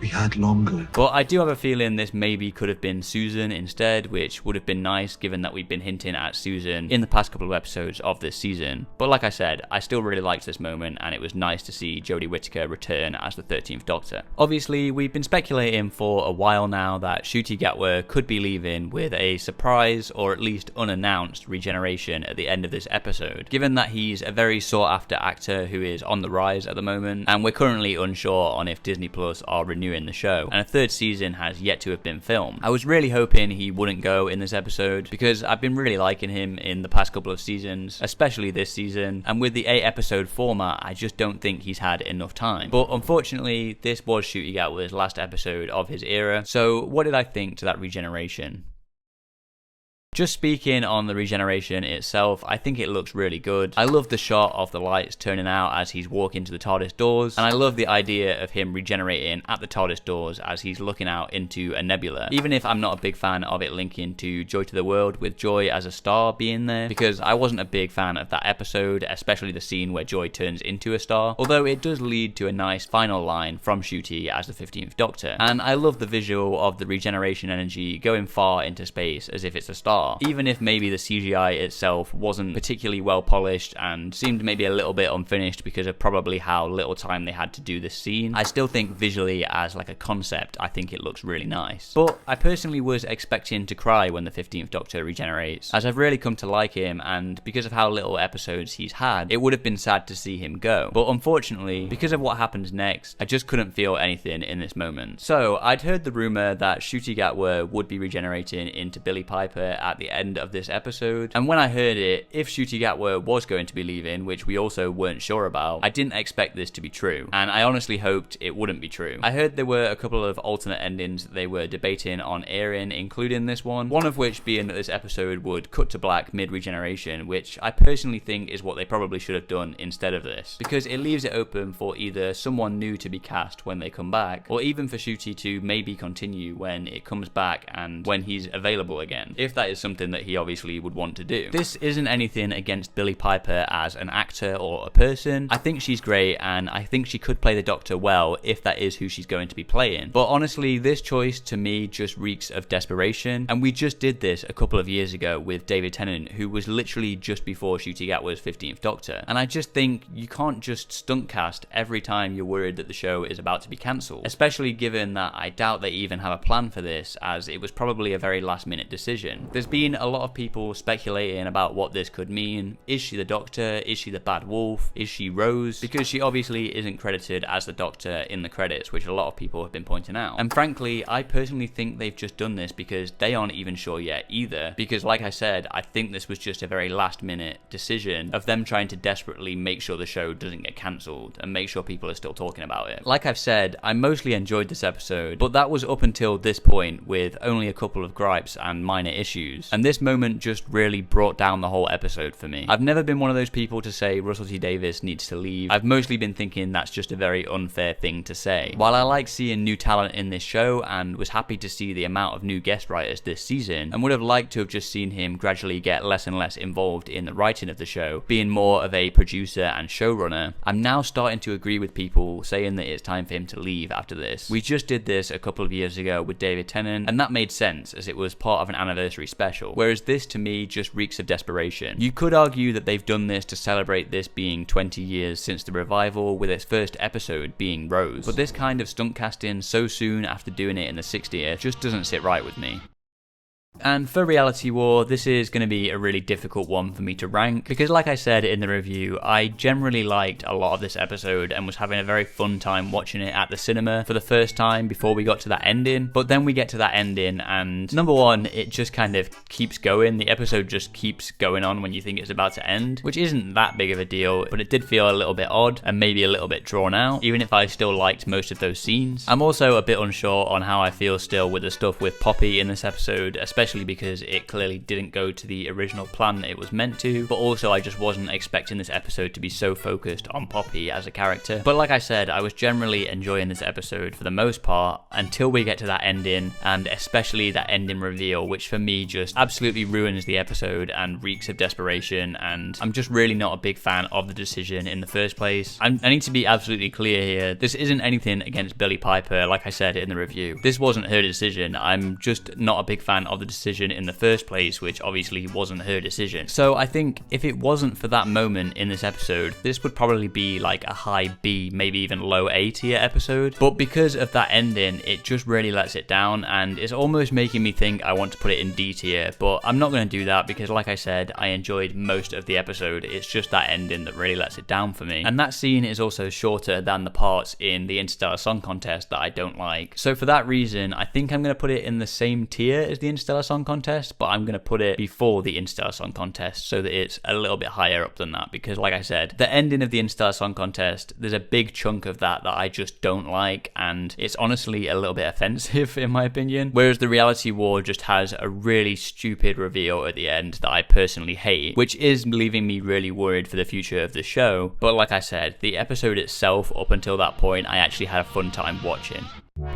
We had longer. But I do have a feeling this maybe could have been Susan instead, which would have been nice given that we've been hinting at Susan in the past couple of episodes of this season. But like I said, I still really liked this moment and it was nice to see Jodie Whittaker return as the 13th Doctor. Obviously, we've been speculating for a while now that Ncuti Gatwa could be leaving with a surprise or at least unannounced regeneration at the end of this episode, given that he's a very sought after actor who is on the rise at the moment, and we're currently unsure on if Disney Plus are renewing the show, and a third season has yet to have been filmed. I was really hoping he wouldn't go in this episode because I've been really liking him in the past couple of seasons, especially this season, and with the 8 episode format I just don't think he's had enough time. But unfortunately this was Ncuti Gatwa's last episode of his era, so what did I think to that regeneration? Just speaking on the regeneration itself, I think it looks really good. I love the shot of the lights turning out as he's walking to the TARDIS doors, and I love the idea of him regenerating at the TARDIS doors as he's looking out into a nebula, even if I'm not a big fan of it linking to Joy to the World with Joy as a star being there, because I wasn't a big fan of that episode, especially the scene where Joy turns into a star, although it does lead to a nice final line from Ncuti as the 15th Doctor, and I love the visual of the regeneration energy going far into space as if it's a star. Even if maybe the CGI itself wasn't particularly well polished and seemed maybe a little bit unfinished because of probably how little time they had to do this scene, I still think visually as like a concept, I think it looks really nice. But I personally was expecting to cry when the 15th Doctor regenerates, as I've really come to like him, and because of how little episodes he's had, it would have been sad to see him go. But unfortunately, because of what happens next, I just couldn't feel anything in this moment. So I'd heard the rumour that Ncuti Gatwa would be regenerating into Billie Piper at at the end of this episode. And when I heard it, if Ncuti Gatwa was going to be leaving, which we also weren't sure about, I didn't expect this to be true, and I honestly hoped it wouldn't be true. I heard there were a couple of alternate endings that they were debating on airing, including this one of which being that this episode would cut to black mid-regeneration, which I personally think is what they probably should have done instead of this, because it leaves it open for either someone new to be cast when they come back, or even for Ncuti to maybe continue when it comes back and when he's available again, if that is something that he obviously would want to do. This isn't anything against Billie Piper as an actor or a person. I think she's great, and I think she could play the Doctor well if that is who she's going to be playing. But honestly, this choice to me just reeks of desperation, and we just did this a couple of years ago with David Tennant, who was literally just before Ncuti Gatwa's 15th Doctor. And I just think you can't just stunt cast every time you're worried that the show is about to be cancelled, especially given that I doubt they even have a plan for this, as it was probably a very last minute decision. There's been a lot of people speculating about what this could mean. Is she the Doctor? Is she the Bad Wolf? Is she Rose? Because she obviously isn't credited as the Doctor in the credits, which a lot of people have been pointing out. And frankly, I personally think they've just done this because they aren't even sure yet either, because like I said, I think this was just a very last minute decision of them trying to desperately make sure the show doesn't get cancelled and make sure people are still talking about it. Like I've said, I mostly enjoyed this episode, but that was up until this point with only a couple of gripes and minor issues, and this moment just really brought down the whole episode for me. I've never been one of those people to say Russell T Davies needs to leave. I've mostly been thinking that's just a very unfair thing to say. While I like seeing new talent in this show and was happy to see the amount of new guest writers this season, and would have liked to have just seen him gradually get less and less involved in the writing of the show, being more of a producer and showrunner, I'm now starting to agree with people saying that it's time for him to leave after this. We just did this a couple of years ago with David Tennant, and that made sense as it was part of an anniversary special, whereas this to me just reeks of desperation. You could argue that they've done this to celebrate this being 20 years since the revival, with its first episode being Rose, but this kind of stunt casting so soon after doing it in the 60th just doesn't sit right with me. And for Reality War, this is going to be a really difficult one for me to rank, because like I said in the review, I generally liked a lot of this episode and was having a very fun time watching it at the cinema for the first time before we got to that ending. But then we get to that ending and number one, it just kind of keeps going. The episode just keeps going on when you think it's about to end, which isn't that big of a deal, but it did feel a little bit odd and maybe a little bit drawn out, even if I still liked most of those scenes. I'm also a bit unsure on how I feel still with the stuff with Poppy in this episode, especially because it clearly didn't go to the original plan that it was meant to, but also I just wasn't expecting this episode to be so focused on Poppy as a character. But like I said, I was generally enjoying this episode for the most part until we get to that ending, and especially that ending reveal, which for me just absolutely ruins the episode and reeks of desperation, and I'm just really not a big fan of the decision in the first place. I need to be absolutely clear here, this isn't anything against Billie Piper, like I said in the review. This wasn't her decision. I'm just not a big fan of the decision in the first place, which obviously wasn't her decision. So I think if it wasn't for that moment in this episode, this would probably be like a high B, maybe even low A tier episode. But because of that ending, it just really lets it down, and it's almost making me think I want to put it in D tier, but I'm not going to do that because like I said, I enjoyed most of the episode. It's just that ending that really lets it down for me. And that scene is also shorter than the parts in the Interstellar Song Contest that I don't like. So for that reason, I think I'm going to put it in the same tier as the Interstellar Song Contest, but I'm going to put it before the Interstellar Song Contest so that it's a little bit higher up than that, because like I said, the ending of the Interstellar Song Contest, there's a big chunk of that I just don't like, and it's honestly a little bit offensive in my opinion, whereas the Reality War just has a really stupid reveal at the end that I personally hate, which is leaving me really worried for the future of the show. But like I said, the episode itself up until that point I actually had a fun time watching.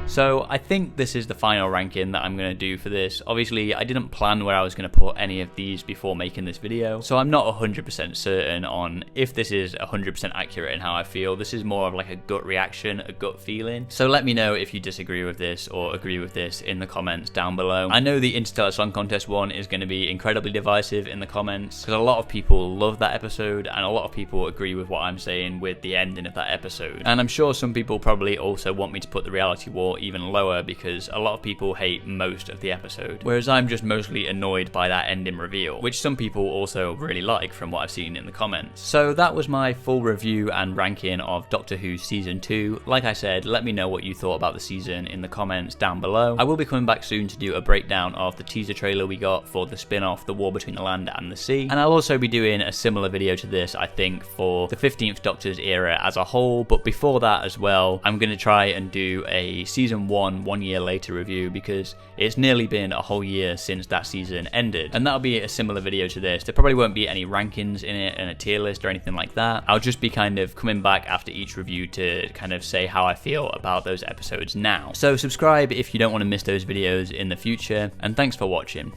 So I think this is the final ranking that I'm going to do for this. Obviously I didn't plan where I was going to put any of these before making this video, so I'm not 100% certain on if this is 100% accurate in how I feel. This is more of like a gut reaction, a gut feeling. So let me know if you disagree with this or agree with this in the comments down below. I know the Interstellar Song Contest one is going to be incredibly divisive in the comments, because a lot of people love that episode and a lot of people agree with what I'm saying with the ending of that episode. And I'm sure some people probably also want me to put the Reality War or even lower because a lot of people hate most of the episode, whereas I'm just mostly annoyed by that ending reveal, which some people also really like from what I've seen in the comments. So that was my full review and ranking of Doctor Who Season 2. Like I said, let me know what you thought about the season in the comments down below. I will be coming back soon to do a breakdown of the teaser trailer we got for the spin-off The War Between the Land and the Sea, and I'll also be doing a similar video to this, I think, for the 15th Doctor's era as a whole. But before that as well, I'm going to try and do a Season 1 year later review, because it's nearly been a whole year since that season ended, and that'll be a similar video to this. There probably won't be any rankings in it and a tier list or anything like that. I'll just be kind of coming back after each review to kind of say how I feel about those episodes now. So subscribe if you don't want to miss those videos in the future, and thanks for watching.